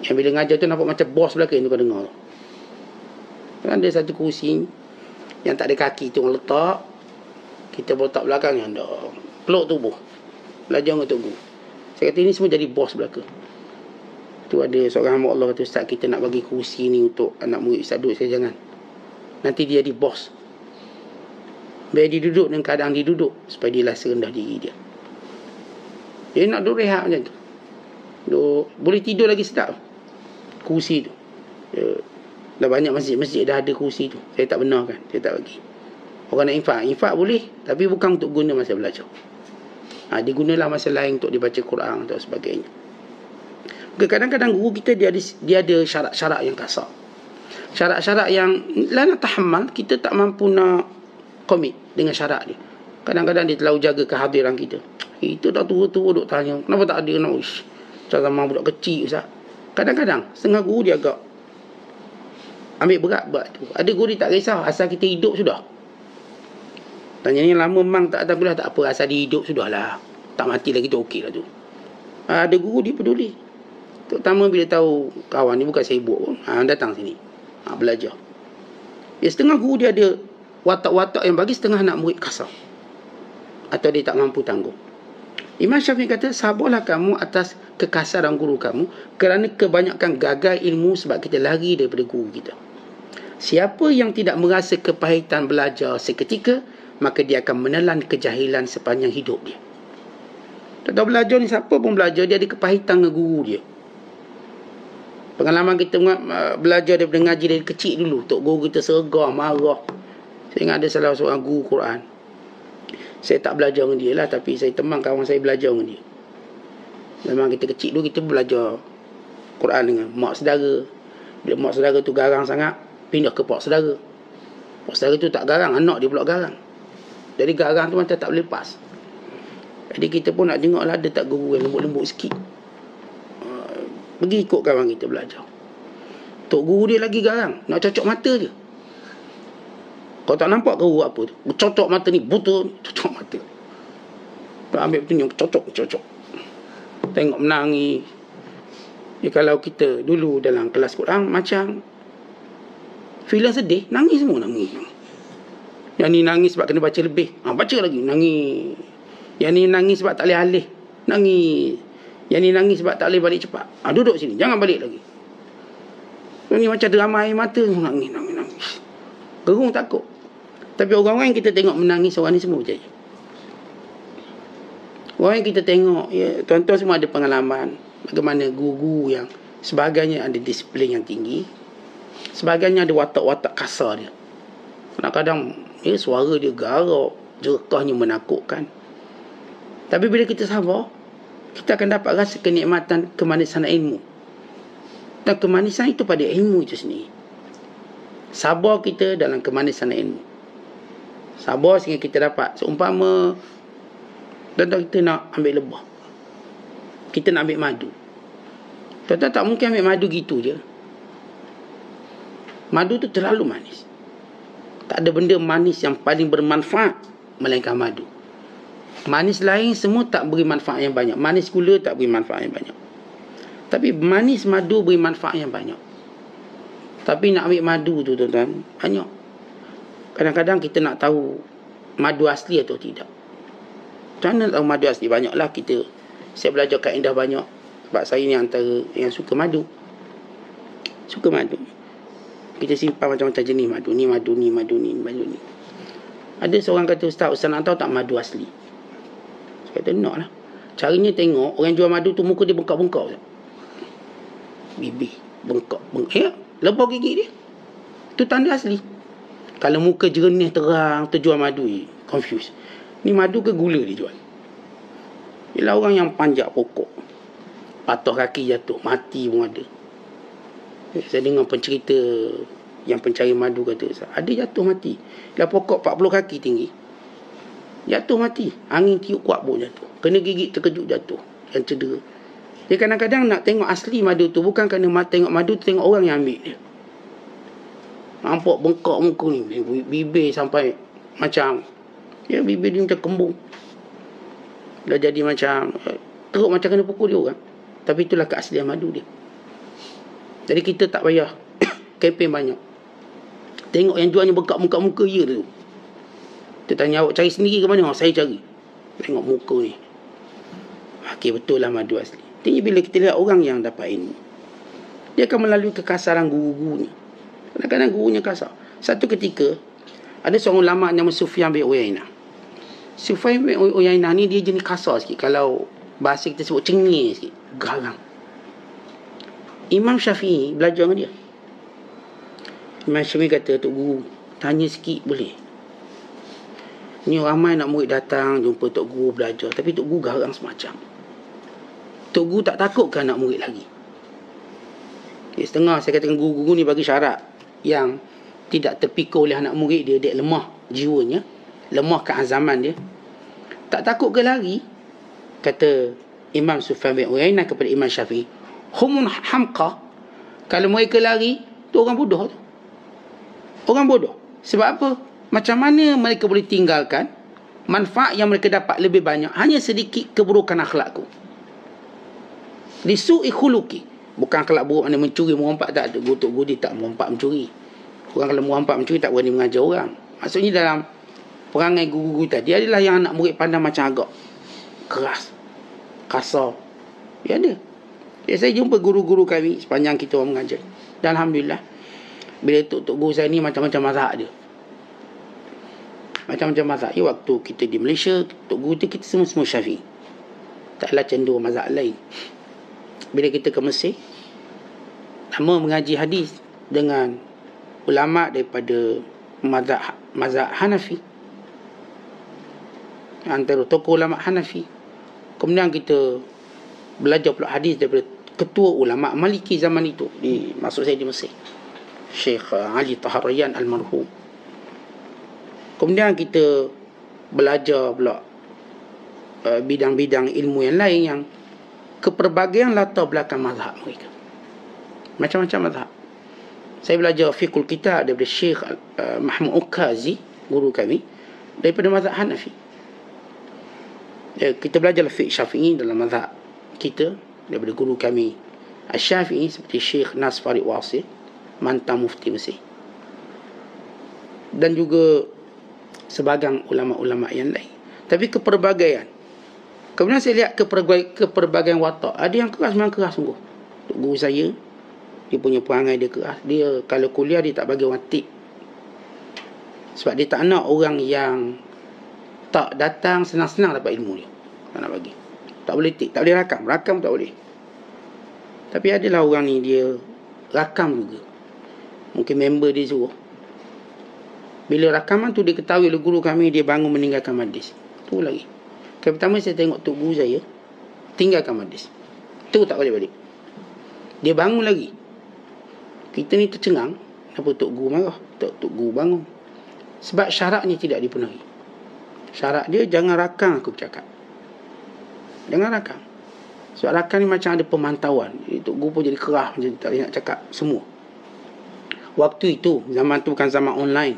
Yang bila ngajar tu nampak macam bos belakang tu kau dengar. Kan ada satu kerusi yang tak ada kaki tu orang letak. Kita letak belakang yang ada peluk tubuh. Belajar dengan Tok Guru. Saya kata ini semua jadi bos belakang. Tu ada seorang hamba Allah kata, Ustaz, kita nak bagi kursi ni untuk anak murid Ustaz duduk. Saya jangan. Nanti dia jadi bos. Biar dia duduk dengan keadaan dia duduk, supaya dia rasa rendah diri dia. Dia nak duduk rehat macam tu. Boleh tidur lagi sedap kursi tu. Dah banyak masjid-masjid dah ada kursi tu. Saya tak benarkan, saya tak bagi. Orang nak infak boleh, tapi bukan untuk guna masa belajar. Digunalah masa lain untuk dibaca Quran atau sebagainya. Kadang-kadang guru kita dia ada syarat-syarat yang kasar. Syarat-syarat yang la natahammal, kita tak mampu nak komit dengan syarat dia. Kadang-kadang dia terlalu jaga kehadiran kita. Itu dah tua-tua duk tanya, kenapa tak ada nak uish? Zaman budak kecil Ustaz. Kadang-kadang setengah guru dia agak ambil berat tu. Ada guru dia tak kisah, asal kita hidup sudah. Tanya ni lama memang tak ada kuliah, tak apa, asal dia hidup sudahlah. Tak mati lagi tu okey lah tu. Ada guru dia peduli. Terutama bila tahu kawan ni bukan sibuk pun, datang sini. Belajar. Setengah guru dia ada watak-watak yang bagi setengah anak murid kasar. Atau dia tak mampu tanggung. Imam Syafi'i kata, sabarlah kamu atas kekasaran guru kamu, kerana kebanyakan gagal ilmu sebab kita lari daripada guru kita. Siapa yang tidak merasa kepahitan belajar seketika, maka dia akan menelan kejahilan sepanjang hidup dia. Tak tahu belajar ni, siapa pun belajar, dia ada kepahitan dengan guru dia. Pengalaman kita belajar daripada ngaji dari kecil dulu, tok guru kita sergah, marah. Saya ingat ada salah seorang guru Quran. Saya tak belajar dengan dia lah, tapi saya temang kawan saya belajar dengan dia. Memang kita kecil dulu, kita belajar Quran dengan mak saudara. Bila mak saudara tu garang sangat, pindah ke pak saudara. Pak saudara tu tak garang, anak dia pula garang. Jadi garang tu macam tak boleh lepas. Jadi kita pun nak tengok lah, ada tak guru yang lembut-lembut sikit. Pergi ikut kawan kita belajar. Tok guru dia lagi garang, nak cocok mata je. Kau tak nampak guru apa tu? Cocok mata ni, buta ni, cocok mata. Kau ambil petunjuk, cocok. Tengok menangis. Kalau kita dulu dalam kelas Quran, macam filem sedih, nangis semua, nangis. Yang ni nangis sebab kena baca lebih, baca lagi, nangis. Yang ni nangis sebab tak boleh alih, nangis. Yang ni nangis sebab tak boleh balik cepat, duduk sini, jangan balik lagi. Yang ni macam drama air mata, nangis. Gerung takut. Tapi orang-orang yang kita tengok menangis, orang ni semua berjaya. Orang yang kita tengok, tuan-tuan semua ada pengalaman bagaimana guru-guru yang sebagainya ada disiplin yang tinggi, sebagainya ada watak-watak kasar dia. Kadang-kadang suara dia garau, jerkahnya menakutkan. Tapi bila kita sabar, kita akan dapat rasa kenikmatan kemanisan ilmu. Dan kemanisan itu pada ilmu itu sendiri. Sabar kita dalam kemanisan ilmu. Sabar sehingga kita dapat. Seumpama tuan-tuan kita nak ambil lebah, kita nak ambil madu. Tuan-tuan tak mungkin ambil madu gitu je. Madu tu terlalu manis. Tak ada benda manis yang paling bermanfaat melainkan madu. Manis lain semua tak beri manfaat yang banyak. Manis gula tak beri manfaat yang banyak. Tapi manis madu beri manfaat yang banyak. Tapi nak ambil madu tu tuan-tuan, banyak. Kadang-kadang kita nak tahu madu asli atau tidak. Macam mana tahu madu asli? Banyaklah saya belajar kaedah banyak. Sebab saya ni antara yang suka madu. Suka madu. Kita simpan macam-macam jenis madu. Ni madu ni, madu ni, madu ni. Ada seorang kata, Ustaz nak tahu tak madu asli? Saya kata, nak lah. Caranya tengok, orang jual madu tu muka dia bengkak-bengkak. Bibir bengkak. Lebah gigi dia. Itu tanda asli. Kalau muka jernih terang, terjual madu, confused. Ni madu ke gula dia jual? Ialah orang yang panjat pokok, patah kaki jatuh, mati pun ada. Saya dengar pencerita yang pencari madu kata, ada jatuh mati. Ialah pokok 40 kaki tinggi, jatuh mati. Angin tiup kuat pun jatuh. Kena gigit terkejut jatuh, yang cedera. Jadi kadang-kadang nak tengok asli madu tu, bukan kerana tengok madu tu, tengok orang yang ambil dia. Nampak bengkak muka ni, bibir sampai macam, bibir dia macam kembung. Dah jadi macam teruk, macam kena pukul dia orang. Tapi itulah keaslian madu dia. Jadi kita tak payah kempen banyak. Tengok yang jualnya bengkak muka ya tu. Kita tanya, awak cari sendiri ke mana? Saya cari. Tengok muka ni. Okey, betul lah madu asli. Jadi bila kita lihat orang yang dapat ilmu, Dia akan melalui kekasaran guru-gurunya. Kadang-kadang gurunya kasar. Satu ketika ada seorang ulama nama Sufyan bin Uyainah. Sufyan bin Uyainah ni dia jenis kasar sikit. Kalau bahasa kita sebut cengih sikit, garang. Imam Syafi'i belajar dengan dia. Imam Syafi'i kata, Tok Guru, tanya sikit boleh? Ni ramai nak murid datang jumpa Tok Guru belajar, tapi Tok Guru garang semacam. Tok Guru tak takut kan nak murid lagi? Setengah saya katakan guru-guru ni bagi syarat yang tidak terpikul oleh anak murid dia. Dia lemah jiwanya, lemah keazaman dia. Tak takut ke lagi? Kata Imam Sufyan bin Uyainah kepada Imam Syafi'i, humun hamqa. Kalau mereka lari, tu orang bodoh tu. Orang bodoh. Sebab apa? Macam mana mereka boleh tinggalkan manfaat yang mereka dapat lebih banyak hanya sedikit keburukan akhlakku. Lisu'i khuluqi. Bukan akhlak buruk mana mencuri, merompak tak. Tok Guru dia tak merompak mencuri. Orang kalau merompak mencuri tak berani mengajar orang. Maksudnya dalam perangai guru-guru tadi adalah yang anak murid pandang macam agak keras, kasar. Ya ada. Saya jumpa guru-guru kami sepanjang kita orang mengajar. Dan Alhamdulillah, bila Tok Guru saya ni macam-macam mazhab dia. Macam-macam mazhab. Waktu kita di Malaysia, Tok Guru tu kita semua Syafi'i. Taklah cenderung mazhab lain. Bila kita ke Mesir, lama mengaji hadis dengan ulama daripada mazhab Hanafi, antara tokoh ulama Hanafi. Kemudian kita belajar pula hadis daripada ketua ulama Maliki zaman itu, maksud saya di Mesir, Syekh Ali Tahar Rayyan almarhum. Kemudian kita belajar pula bidang-bidang ilmu yang lain yang keperbagaian latar belakang mazhab mereka. Macam-macam mazhab. Saya belajar fiqhul kitab daripada Syekh Mahmud Ukazi, guru kami, daripada mazhab Hanafi. Kita belajar fiqh Syafi'i dalam mazhab kita daripada guru kami Asy-Syafi'i seperti Syekh Nas Farid Wasil, mantan mufti Mesir. Dan juga sebahagian ulama-ulama yang lain. Tapi keperbagaian. Kemudian saya lihat keperbagaian watak. Ada yang keras, memang keras sungguh. Guru saya, dia punya perangai dia keras. Dia kalau kuliah dia tak bagi orang tip. Sebab dia tak nak orang yang tak datang senang-senang dapat ilmu dia. Tak nak bagi. Tak boleh tip, tak boleh rakam. Rakam tak boleh. Tapi adalah orang ni dia rakam juga. Mungkin member dia suruh. Bila rakaman tu dia ketahui oleh guru kami, dia bangun meninggalkan majlis. Tu lagi. Kali pertama saya tengok Tok Guru saya tinggalkan majlis. Tu tak balik-balik. Dia bangun lagi. Kita ni tercengang. Kenapa Tok Guru marah? Tok Guru bangun. Sebab syaratnya tidak dipenuhi. Syarat dia jangan rakam aku bercakap. Jangan rakam. Sebab rakam ni macam ada pemantauan. Tok Guru pun jadi kerah, macam tak boleh nak cakap semua. Waktu itu, zaman tu bukan zaman online.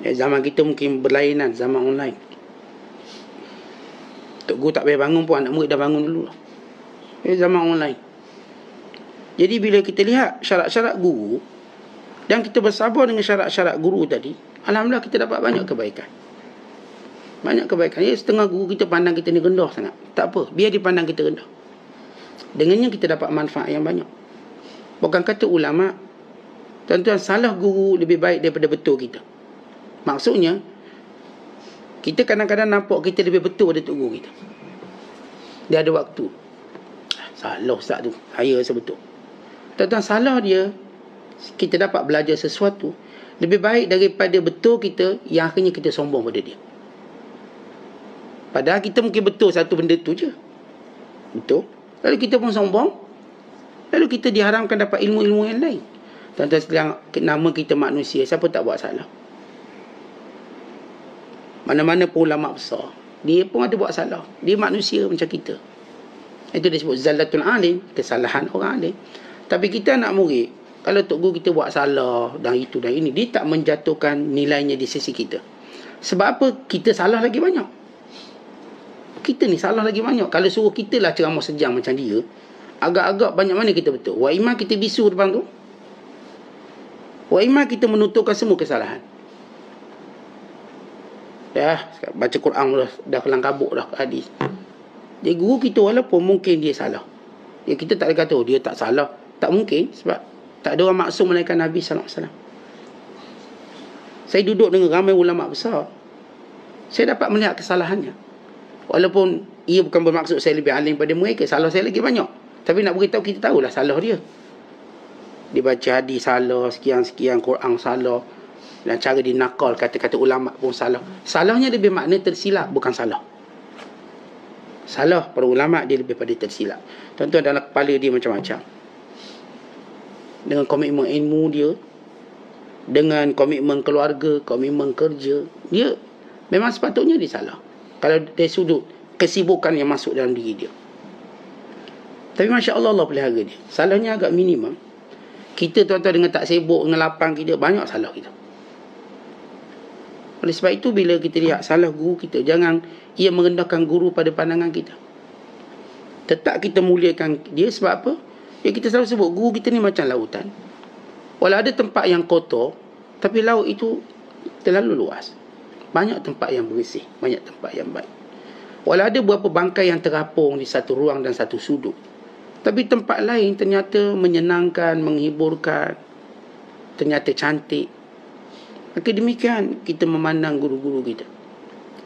Zaman kita mungkin berlainan, zaman online. Tok Guru tak payah bangun pun, anak murid dah bangun dulu. Zaman online. Jadi bila kita lihat syarat-syarat guru dan kita bersabar dengan syarat-syarat guru tadi, alhamdulillah kita dapat banyak kebaikan. Banyak kebaikan. Setengah guru kita pandang kita ni rendah sangat. Tak apa, biar dia pandang kita rendah. Dengannya kita dapat manfaat yang banyak. Bukan kata ulama, tuan-tuan, salah guru lebih baik daripada betul kita. Maksudnya, kita kadang-kadang nampak kita lebih betul daripada guru kita. Dia ada waktu. Salah ustaz tu, saya rasa betul. Tuan-tuan, salah dia, kita dapat belajar sesuatu lebih baik daripada betul kita yang akhirnya kita sombong pada dia. Padahal kita mungkin betul satu benda tu je. Betul. Lalu kita pun sombong. Lalu kita diharamkan dapat ilmu-ilmu yang lain. Tuan-tuan sekalian, nama kita manusia, siapa tak buat salah? Mana-mana pun ulama besar, dia pun ada buat salah. Dia manusia macam kita. Itu disebut zallatul alim, kesalahan orang alim. Tapi kita anak murid, kalau Tok Guru kita buat salah dan itu dan ini, dia tak menjatuhkan nilainya di sisi kita. Sebab apa? Kita salah lagi banyak. Kita ni salah lagi banyak. Kalau suruh kita lah ceramah sejam macam dia, agak-agak banyak mana kita betul. Wa imam kita bisu depan tu, wa imam kita menutupkan semua kesalahan. Dah baca Quran dah kelang kabut dah hadis. Jadi guru kita walaupun mungkin dia salah, kita tak boleh kata dia tak salah, Tak mungkin, sebab tak ada orang maksum melainkan Nabi SAW. Saya duduk dengan ramai ulama besar, saya dapat melihat kesalahannya. Walaupun ia bukan bermaksud saya lebih alim pada mereka, salah saya lagi banyak. Tapi nak beritahu kita tahulah salah dia. Dia baca hadis salah, sekian-sekian, Quran salah, dan cara dia nakal kata-kata ulama pun salah. Salahnya lebih makna tersilap, bukan salah. Salah para ulama dia lebih pada tersilap. Tuan-tuan, dalam kepala dia macam-macam. Dengan komitmen ilmu dia, dengan komitmen keluarga, komitmen kerja, dia memang sepatutnya dia salah. Kalau dari sudut kesibukan yang masuk dalam diri dia. Tapi Masya Allah, Allah pelihara dia. Salahnya agak minimum. Kita tuan-tuan dengan tak sibuk, dengan lapang kita, banyak salah kita. Oleh sebab itu, bila kita lihat salah guru kita, jangan ia merendahkan guru pada pandangan kita. Tetap kita muliakan dia. Sebab apa? Ya, kita selalu sebut guru kita ni macam lautan. Walau ada tempat yang kotor, tapi laut itu terlalu luas. Banyak tempat yang bersih, banyak tempat yang baik. Walau ada beberapa bangkai yang terapung di satu ruang dan satu sudut, tapi tempat lain ternyata menyenangkan, menghiburkan, ternyata cantik. Maka demikian kita memandang guru-guru kita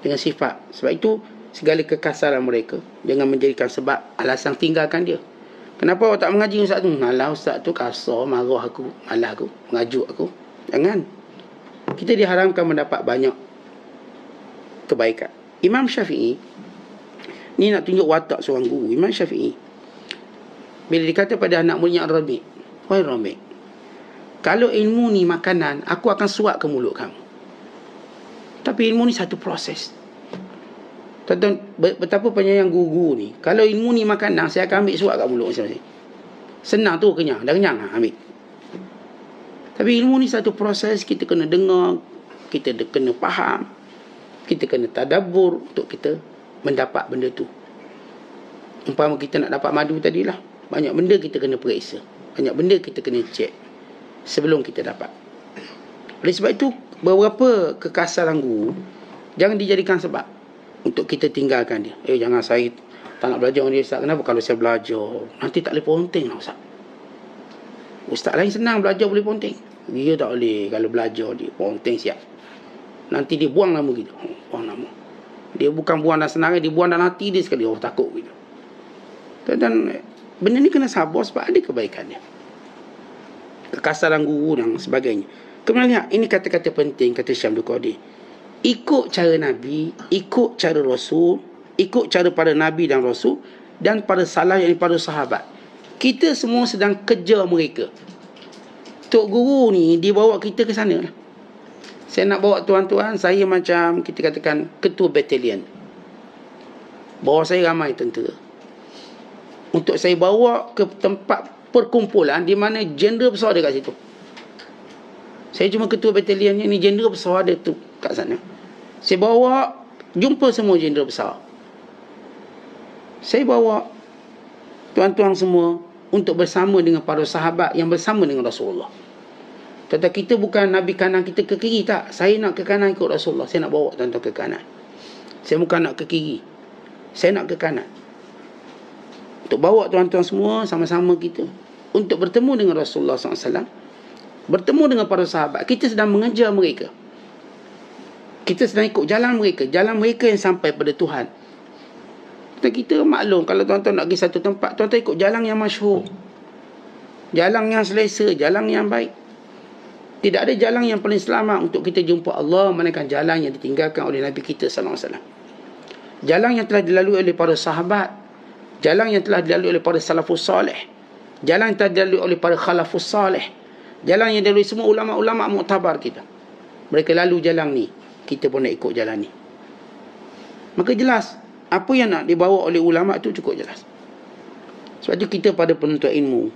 dengan sifat. Sebab itu segala kekasaran mereka jangan menjadikan sebab alasan tinggalkan dia. Kenapa awak tak mengaji ustaz tu? Alah, ustaz tu kasar, marah aku, malah aku, mengajuk aku. Jangan. Kita diharamkan mendapat banyak kebaikan. Imam Syafi'i ni nak tunjuk watak seorang guru. Imam Syafi'i bila dikata pada anak muridnya Ar-Rabi', wahai Rabi', kalau ilmu ni makanan, aku akan suap ke mulut kamu. Tapi ilmu ni satu proses. Tuan-tuan, betapa penyayang guru-guru ni. Kalau ilmu ni makanan, saya akan ambil suap kat mulut masing-masing. Senang tu, kenyang. Dah kenyang, ambil. Tapi ilmu ni satu proses. Kita kena dengar, kita kena faham, kita kena tadabbur untuk kita mendapat benda tu. Umpama kita nak dapat madu tadilah, banyak benda kita kena periksa, banyak benda kita kena cek sebelum kita dapat. Oleh sebab itu, beberapa kekasaran guru jangan dijadikan sebab untuk kita tinggalkan dia. Jangan, saya tak nak belajar dengan dia ustaz. Kenapa? Kalau saya belajar nanti tak boleh ponteng lah ustaz. Ustaz lain senang belajar boleh ponteng, dia tak boleh. Kalau belajar dia ponteng siap, nanti dia buang nama kita. Buang nama. Dia bukan buang dalam senarai, dia buang dalam hati dia sekali. Takut gitu. Dan benda ni kena sabar sebab ada kebaikan dia. Kekasaran guru dan sebagainya. Kemudian lihat, ini kata-kata penting kata Syekh Abdul Qadir. Ikut cara Nabi, ikut cara Rasul, ikut cara para Nabi dan Rasul, dan para salaf yang para sahabat. Kita semua sedang kejar mereka. Tok guru ni dia bawa kita ke sana lah. Saya nak bawa tuan-tuan, saya macam kita katakan ketua batalion. Bawa saya ramai tentera. Untuk saya bawa ke tempat perkumpulan di mana jeneral besar ada kat situ. Saya cuma ketua batalionnya, ni jeneral besar ada tu kat sana. Saya bawa jumpa semua jeneral besar. Saya bawa tuan-tuan semua untuk bersama dengan para sahabat yang bersama dengan Rasulullah. Tetapi kita bukan Nabi kanan kita ke kiri, tak. Saya nak ke kanan ikut Rasulullah. Saya nak bawa tuan-tuan ke kanan. Saya bukan nak ke kiri, saya nak ke kanan. Untuk bawa tuan-tuan semua sama-sama kita untuk bertemu dengan Rasulullah SAW, bertemu dengan para sahabat. Kita sedang mengejar mereka, kita sedang ikut jalan mereka yang sampai pada Tuhan. Dan kita maklum, kalau tuan-tuan nak pergi satu tempat, tuan-tuan ikut jalan yang masyhur, jalan yang selesa, jalan yang baik. Tidak ada jalan yang paling selamat untuk kita jumpa Allah melainkan jalan yang ditinggalkan oleh Nabi kita SAW. Jalan yang telah dilalui oleh para sahabat, jalan yang telah dilalui oleh para salafus salih, jalan yang telah dilalui oleh para khalafus salih, jalan yang dilalui semua ulama-ulama muktabar kita. Mereka lalu jalan ni, kita pun nak ikut jalan ni. Maka jelas, apa yang nak dibawa oleh ulama tu cukup jelas. Sebab tu kita pada penuntut ilmu,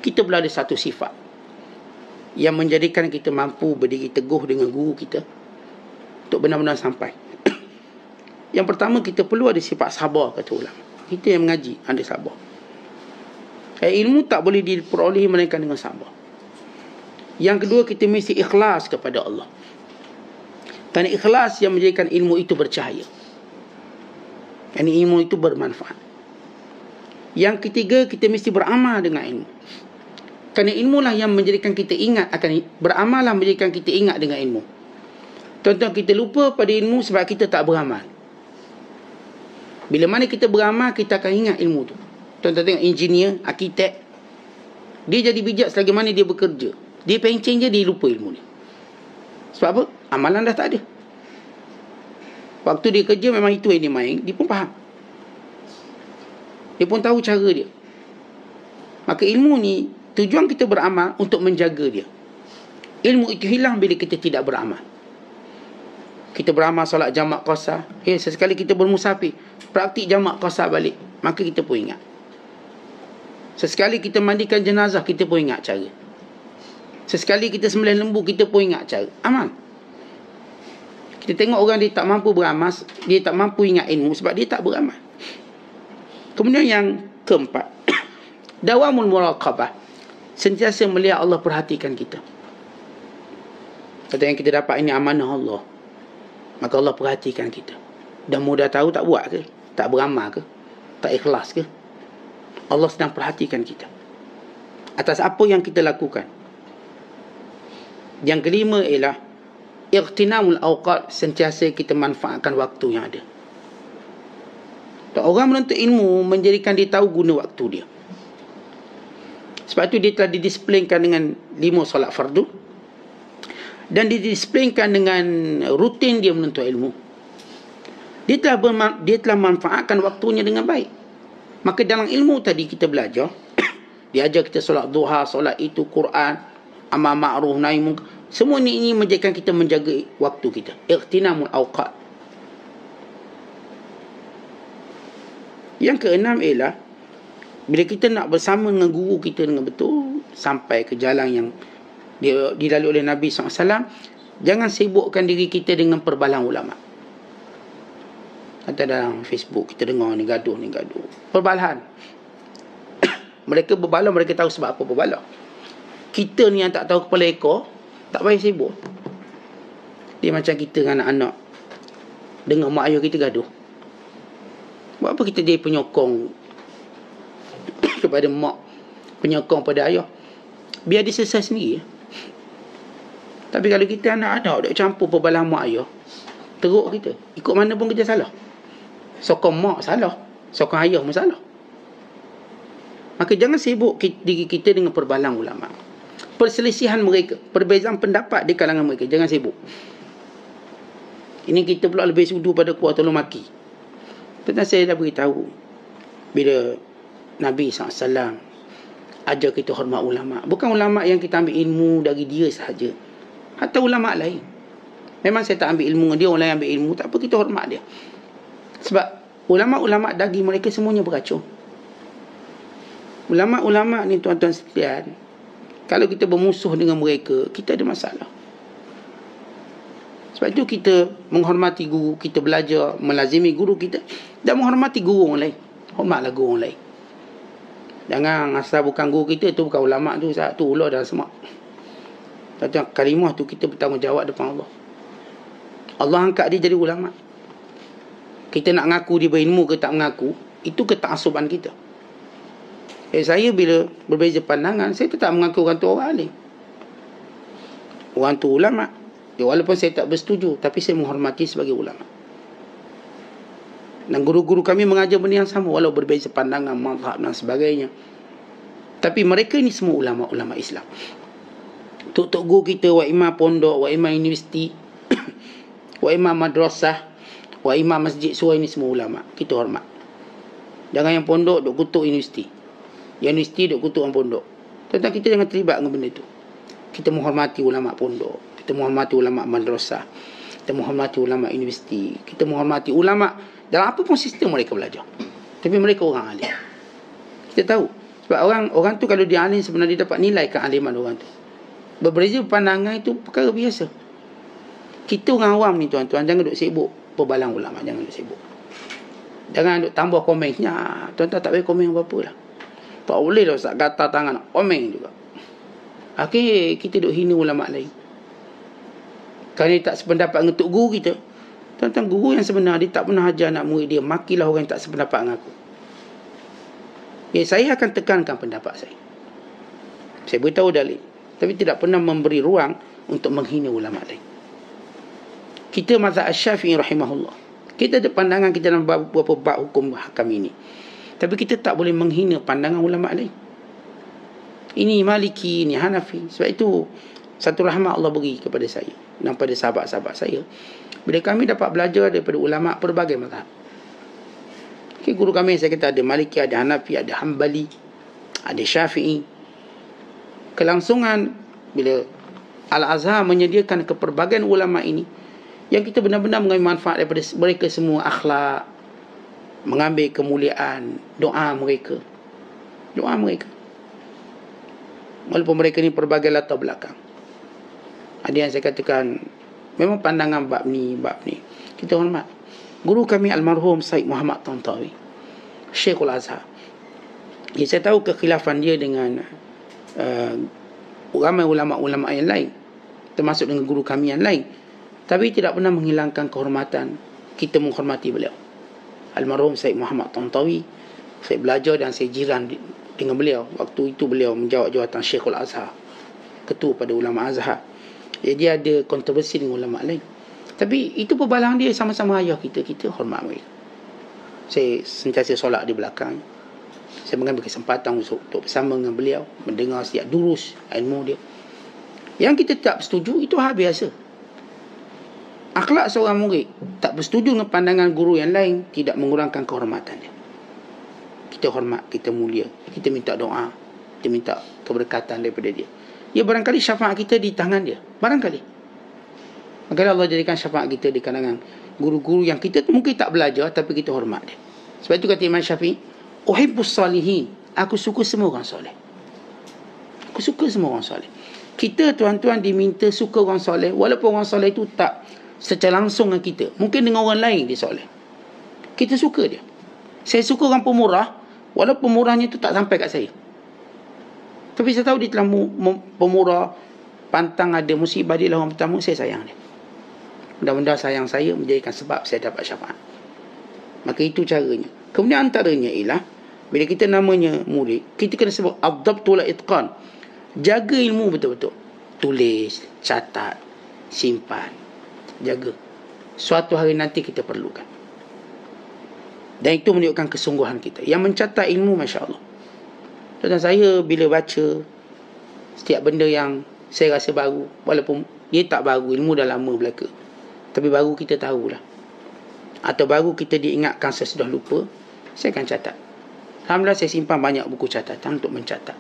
kita pula ada satu sifat yang menjadikan kita mampu berdiri teguh dengan guru kita untuk benar-benar sampai. Yang pertama, kita perlu ada sifat sabar, kata ulama. Kita yang mengaji ada sabar. Ilmu tak boleh diperoleh melainkan dengan sabar. Yang kedua, kita mesti ikhlas kepada Allah. Kerana ikhlas yang menjadikan ilmu itu bercahaya. Ilmu itu bermanfaat. Yang ketiga, kita mesti beramal dengan ilmu. Kerana ilmu lah yang menjadikan kita ingat akan, beramal lah menjadikan kita ingat dengan ilmu. Tuan-tuan, kita lupa pada ilmu sebab kita tak beramal. Bila mana kita beramal, kita akan ingat ilmu tu. Tuan-tuan tengok engineer, arkitek, dia jadi bijak selagi mana dia bekerja. Dia pencen je, dia lupa ilmu ni. Sebab apa? Amalan dah tak ada. Waktu dia kerja memang itu yang dia main, dia pun faham. Dia pun tahu cara dia. Maka ilmu ni, tujuan kita beramal untuk menjaga dia. Ilmu itu hilang bila kita tidak beramal. Kita beramal solat jamak qasar. Sesekali kita bermusafir, praktik jamak qasar balik, maka kita pun ingat. Sesekali kita mandikan jenazah, kita pun ingat cara. Sesekali kita sembelih lembu, kita pun ingat cara. Amal. Kita tengok orang dia tak mampu beramal, dia tak mampu ingat ilmu sebab dia tak beramal. Kemudian yang keempat, dawamul muraqabah. Sentiasa melihat Allah perhatikan kita. Kata yang kita dapat ini amanah Allah, maka Allah perhatikan kita. Dan mudah tahu tak buat ke? Tak beramal ke? Tak ikhlas ke? Allah sedang perhatikan kita atas apa yang kita lakukan. Yang kelima ialah ightinamul awqat, sentiasa kita manfaatkan waktu yang ada. Orang menuntut ilmu menjadikan dia tahu guna waktu dia. Sebab itu dia telah didisplaykan dengan 5 solat fardu, dan didisplaykan dengan rutin dia menuntut ilmu. Dia telah manfaatkan waktunya dengan baik. Maka dalam ilmu tadi kita belajar, dia ajar kita solat duha, solat itu, Quran, amal ma'ruf, nahi munkar. Semua ini menjadikan kita menjaga waktu kita. Ightinamul awqat. Yang keenam ialah, bila kita nak bersama dengan guru kita dengan betul, sampai ke jalan yang dilalui oleh Nabi SAW, jangan sibukkan diri kita dengan perbalan ulama. Kata dalam Facebook kita dengar ni gaduh. Perbalahan. Mereka berbalah, mereka tahu sebab apa berbalah. Kita ni yang tak tahu kepala ekor, tak payah sibuk. Dia macam kita dengan anak-anak dengar mak ayah kita gaduh. Buat apa kita jadi penyokong kepada mak, penyokong pada ayah? Biar dia selesai sendiri. Tapi kalau kita anak-anak duk campur perbalahan mak ayah, teruk kita. Ikut mana pun kita salah. Sokong mak salah, sokong ayah pun salah. Maka jangan sibuk diri kita dengan perbalahan ulama, perselisihan mereka, perbezaan pendapat di kalangan mereka. Jangan sibuk. Ini kita pula lebih sudu pada kuat tolong maki. Tentang saya dah beritahu, bila Nabi SAW ajar kita hormat ulama. Bukan ulama yang kita ambil ilmu dari dia sahaja, hatta ulama lain. Memang saya tak ambil ilmu dia, orang lain ambil ilmu, tak apa, kita hormat dia. Sebab ulama-ulama daging mereka semuanya beracun. Ulama-ulama ni tuan-tuan sekalian, kalau kita bermusuh dengan mereka, kita ada masalah. Sebab itu kita menghormati guru, kita belajar melazimi guru kita, dan menghormati guru orang lain. Hormatlah guru orang lain. Jangan asal bukan guru kita, tu bukan ulama tu, tu ular dalam semak. Tuan-tuan, kalimah tu kita bertanggungjawab depan Allah. Allah angkat dia jadi ulama. Kita nak ngaku dia berilmu ke tak mengaku, itu ketakasuban kita. Saya bila berbeza pandangan, saya tetap mengaku orang tu orang alim, orang tu ulama. Walaupun saya tak bersetuju, tapi saya menghormati sebagai ulama. Dan guru-guru kami mengajar benda yang sama, walau berbeza pandangan, mazhab dan sebagainya. Tapi mereka ni semua ulama-ulama Islam. Tok-tok guru kita, wa imam pondok, wa imam universiti, wa imam madrasah, wa imam masjid, semua ini semua ulama. Kita hormat. Jangan yang pondok duk kutuk universiti, yang universiti duk kutuk orang pondok. Tentang kita jangan terlibat dengan benda itu. Kita menghormati ulama pondok, kita menghormati ulama madrasah, kita menghormati ulama universiti, kita menghormati ulama dalam apa pun sistem mereka belajar. Tapi mereka orang alim. Kita tahu. Sebab orang tu kalau dia alim, sebenarnya dia dapat nilai kealiman orang tu. Berbeza pandangan itu perkara biasa. Kita orang awam ni tuan-tuan, jangan duk sibuk perbalang ulama, jangan duk sibuk. Jangan duk tambah komennya. Tuan-tuan tak boleh komen apa-apa lah. Tak boleh lah Ustaz gatal tangan, komen juga. Akhirnya kita duk hina ulama lain. Kalau dia tak sependapat dengan tok guru kita, tuan-tuan, guru yang sebenar dia tak pernah ajar anak murid dia makilah orang yang tak sependapat dengan aku. Ya, saya akan tekankan pendapat saya. Saya beritahu dalil, tapi tidak pernah memberi ruang untuk menghina ulama lain. Kita mazhab Syafi'i rahimahullah, kita ada pandangan kita dalam beberapa bab hukum hakam ini, tapi kita tak boleh menghina pandangan ulama lain. Ini Maliki, ini Hanafi. Sebab itu satu rahmat Allah beri kepada saya dan pada sahabat-sahabat saya, bila kami dapat belajar daripada ulama pelbagai mazhab. Okay, guru kami saya kata ada Maliki, ada Hanafi, ada Hambali, ada Syafi'i. Kelangsungan bila Al-Azhar menyediakan kepelbagaian ulama ini, yang kita benar-benar mengambil manfaat daripada mereka semua, akhlak, mengambil kemuliaan, doa mereka. Walaupun mereka ni pelbagai latar belakang. Ada yang saya katakan memang pandangan bab ni. Kita hormat. Guru kami almarhum Syed Muhammad Tantawi, Syekhul Azhar. Ya, saya tahu kekhilafan dia dengan ramai ulama-ulama yang lain, termasuk dengan guru kami yang lain, tapi tidak pernah menghilangkan kehormatan. Kita menghormati beliau, almarhum Syed Muhammad Tantawi. Saya belajar dan saya jiran dengan beliau. Waktu itu beliau menjawab jawatan Syekhul Azhar, ketua pada ulama Azhar. Jadi ada kontroversi dengan ulama lain, tapi itu perbalangan dia, sama-sama ayah kita hormat mereka. Saya sentiasa solat di belakang. Saya mengambil kesempatan untuk bersama dengan beliau, mendengar setiap durus ilmu dia. Yang kita tak setuju itu hal biasa. Akhlak seorang murid tak bersetuju dengan pandangan guru yang lain tidak mengurangkan kehormatannya. Kita hormat, kita mulia, kita minta doa, kita minta keberkatan daripada dia. Ya, barangkali syafaat kita di tangan dia, barangkali. Maka Allah jadikan syafaat kita di kalangan guru-guru yang kita mungkin tak belajar, tapi kita hormat dia. Sebab itu kata Imam Syafi'i, uhibbus salihin, aku suka semua orang soleh. Kita tuan-tuan diminta suka orang soleh, walaupun orang soleh itu tak secara langsung dengan kita, mungkin dengan orang lain dia soleh, kita suka dia. Saya suka orang pemurah, walaupun pemurahnya itu tak sampai kat saya, tapi saya tahu dia telah pemurah, pantang ada musibah, dia lah orang pertama, saya sayang dia. Mudah-mudahan sayang saya menjadikan sebab saya dapat syafaat. Maka itu caranya. Kemudian antaranya ialah, bila kita namanya murid, kita kena sebut ad-dabtu wal itqan. Jaga ilmu betul-betul. Tulis, catat, simpan, jaga. Suatu hari nanti kita perlukan. Dan itu menunjukkan kesungguhan kita. Yang mencatat ilmu, Masya Allah. Dan saya bila baca setiap benda yang saya rasa baru, walaupun dia tak baru, ilmu dah lama belaka, tapi baru kita tahulah, atau baru kita diingatkan sesudah lupa, saya akan catat. Alhamdulillah saya simpan banyak buku catatan untuk mencatat,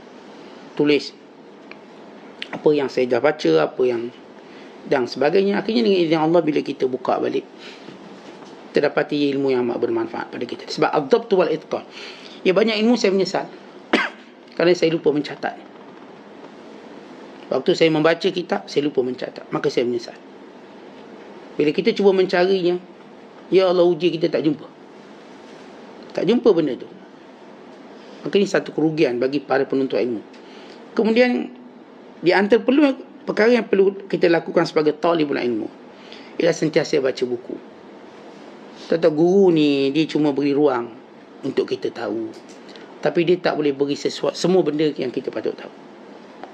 tulis apa yang saya dah baca, apa yang dan sebagainya. Akhirnya dengan izin Allah, bila kita buka balik, terdapati ilmu yang amat bermanfaat pada kita. Sebab ad-dabtu wal itqan. Ya, banyak ilmu saya menyesal kerana saya lupa mencatat. Waktu saya membaca kitab, saya lupa mencatat, maka saya menyesal. Bila kita cuba mencarinya, ya Allah uji kita tak jumpa benda tu, maka ini satu kerugian bagi para penuntut ilmu. Kemudian di antara perkara yang perlu kita lakukan sebagai talibul ilmu ialah sentiasa baca buku. Tetap guru ni dia cuma beri ruang untuk kita tahu, tapi dia tak boleh beri semua benda yang kita patut tahu.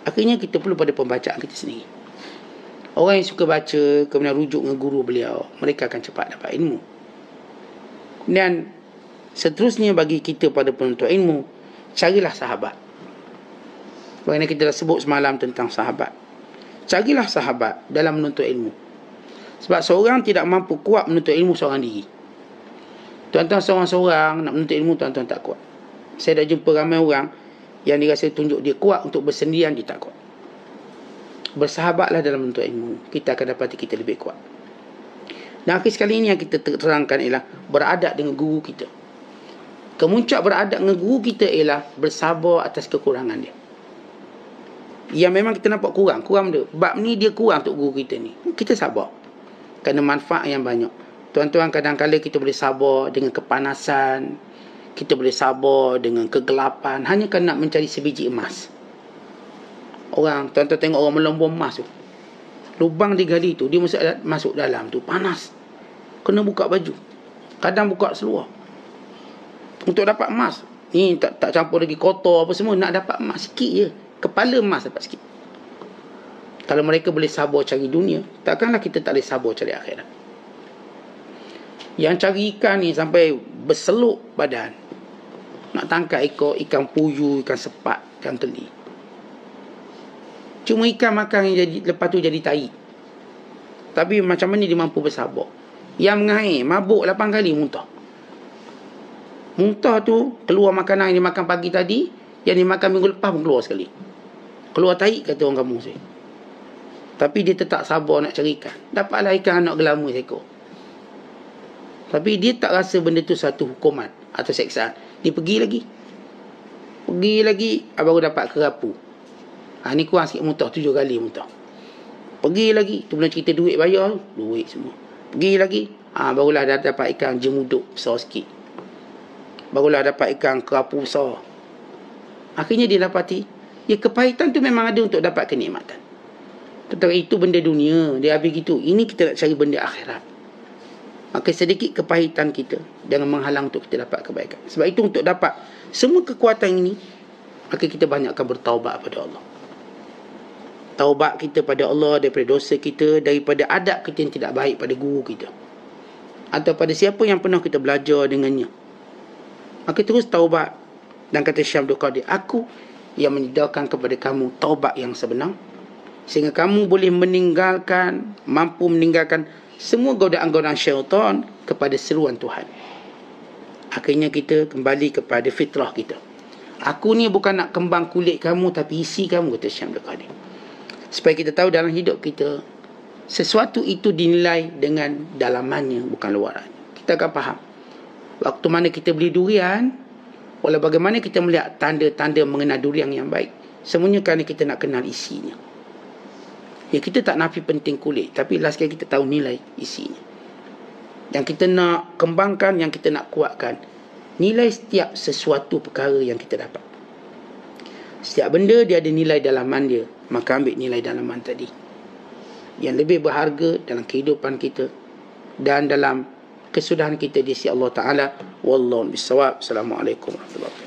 Akhirnya kita perlu pada pembacaan kita sendiri. Orang yang suka baca kemudian rujuk dengan guru beliau, mereka akan cepat dapat ilmu. Dan seterusnya bagi kita pada penuntut ilmu, carilah sahabat. Bagaimana kita dah sebut semalam tentang sahabat. Carilah sahabat dalam menuntut ilmu. Sebab seorang tidak mampu kuat menuntut ilmu seorang diri. Tuan-tuan seorang-seorang nak menuntut ilmu, tuan-tuan tak kuat. Saya dah jumpa ramai orang yang dirasa tunjuk dia kuat untuk bersendirian, dia tak kuat. Bersahabatlah dalam menuntut ilmu, kita akan dapati kita lebih kuat. Dan akhir sekali ini yang kita terangkan ialah beradab dengan guru kita. Kemuncak beradab dengan guru kita ialah bersabar atas kekurangan dia. Yang memang kita nampak kurang dia. Bab ni dia kurang untuk guru kita ni, kita sabar kerana manfaat yang banyak. Tuan-tuan, kadang-kadang kita boleh sabar dengan kepanasan, kita boleh sabar dengan kegelapan, hanya kerana nak mencari sebiji emas. Tuan-tuan tengok orang melambur emas tu, lubang digali tu, dia masuk dalam tu, panas, kena buka baju, kadang buka seluar untuk dapat emas. Ni tak campur lagi kotor apa semua, nak dapat emas sikit je. Kepala emas dapat sikit. Kalau mereka boleh sabar cari dunia, takkanlah kita tak boleh sabar cari akhirat. Yang cari ikan ni sampai berseluk badan, nak tangkap ekor ikan puyuh, ikan sepat, ikan teli. Cuma ikan makan yang jadi, lepas tu jadi tai. Tapi macam mana dia mampu bersabar? Yang mengair, mabuk 8 kali muntah. Muntah tu keluar makanan yang dimakan pagi tadi, yang dimakan minggu lepas pun keluar sekali. Keluar tai, kata orang kampung saya. Tapi dia tetap sabar nak cari ikan. Dapatlah ikan anak gelama seekor. Tapi dia tak rasa benda tu satu hukuman atau seksaan. Dia pergi lagi. Baru dapat kerapu. Ni kurang sikit muntah, 7 kali muntah. Pergi lagi. Tu belum cerita duit bayar. Duit semua. Pergi lagi. Barulah dah dapat ikan jemuduk besar sikit. Barulah dapat ikan kerapu besar. Akhirnya dia dapati, ya kepahitan tu memang ada untuk dapat kenikmatan. Tetapi itu benda dunia. Dia habis gitu. Ini kita nak cari benda akhirat. Maka sedikit kepahitan kita jangan menghalang untuk kita dapat kebaikan. Sebab itu untuk dapat semua kekuatan ini, maka kita banyakkan bertaubat pada Allah. Taubat kita pada Allah daripada dosa kita, daripada adab kita yang tidak baik pada guru kita, atau pada siapa yang pernah kita belajar dengannya. Maka terus taubat. Dan kata Syekh Abdul Qadir, aku yang menyediakan kepada kamu taubat yang sebenar, sehingga kamu boleh mampu meninggalkan semua godaan-godaan syaitan kepada seruan Tuhan. Akhirnya kita kembali kepada fitrah kita. Aku ni bukan nak kembang kulit kamu, tapi isi kamu, kata Syekh Abdul Qadir. Supaya kita tahu dalam hidup kita, sesuatu itu dinilai dengan dalamannya, bukan luarannya. Kita akan faham. Waktu mana kita beli durian, walau bagaimana kita melihat tanda-tanda mengenal durian yang baik, semuanya kerana kita nak kenal isinya. Ya, kita tak nafi penting kulit, tapi last kali kita tahu nilai isinya. Yang kita nak kembangkan, yang kita nak kuatkan, nilai setiap sesuatu perkara yang kita dapat. Setiap benda dia ada nilai dalaman dia, maka ambil nilai dalaman tadi yang lebih berharga dalam kehidupan kita dan dalam kesudahan kita di sisi Allah Ta'ala. Wallahu bisawab. Assalamualaikum warahmatullahi wabarakatuh.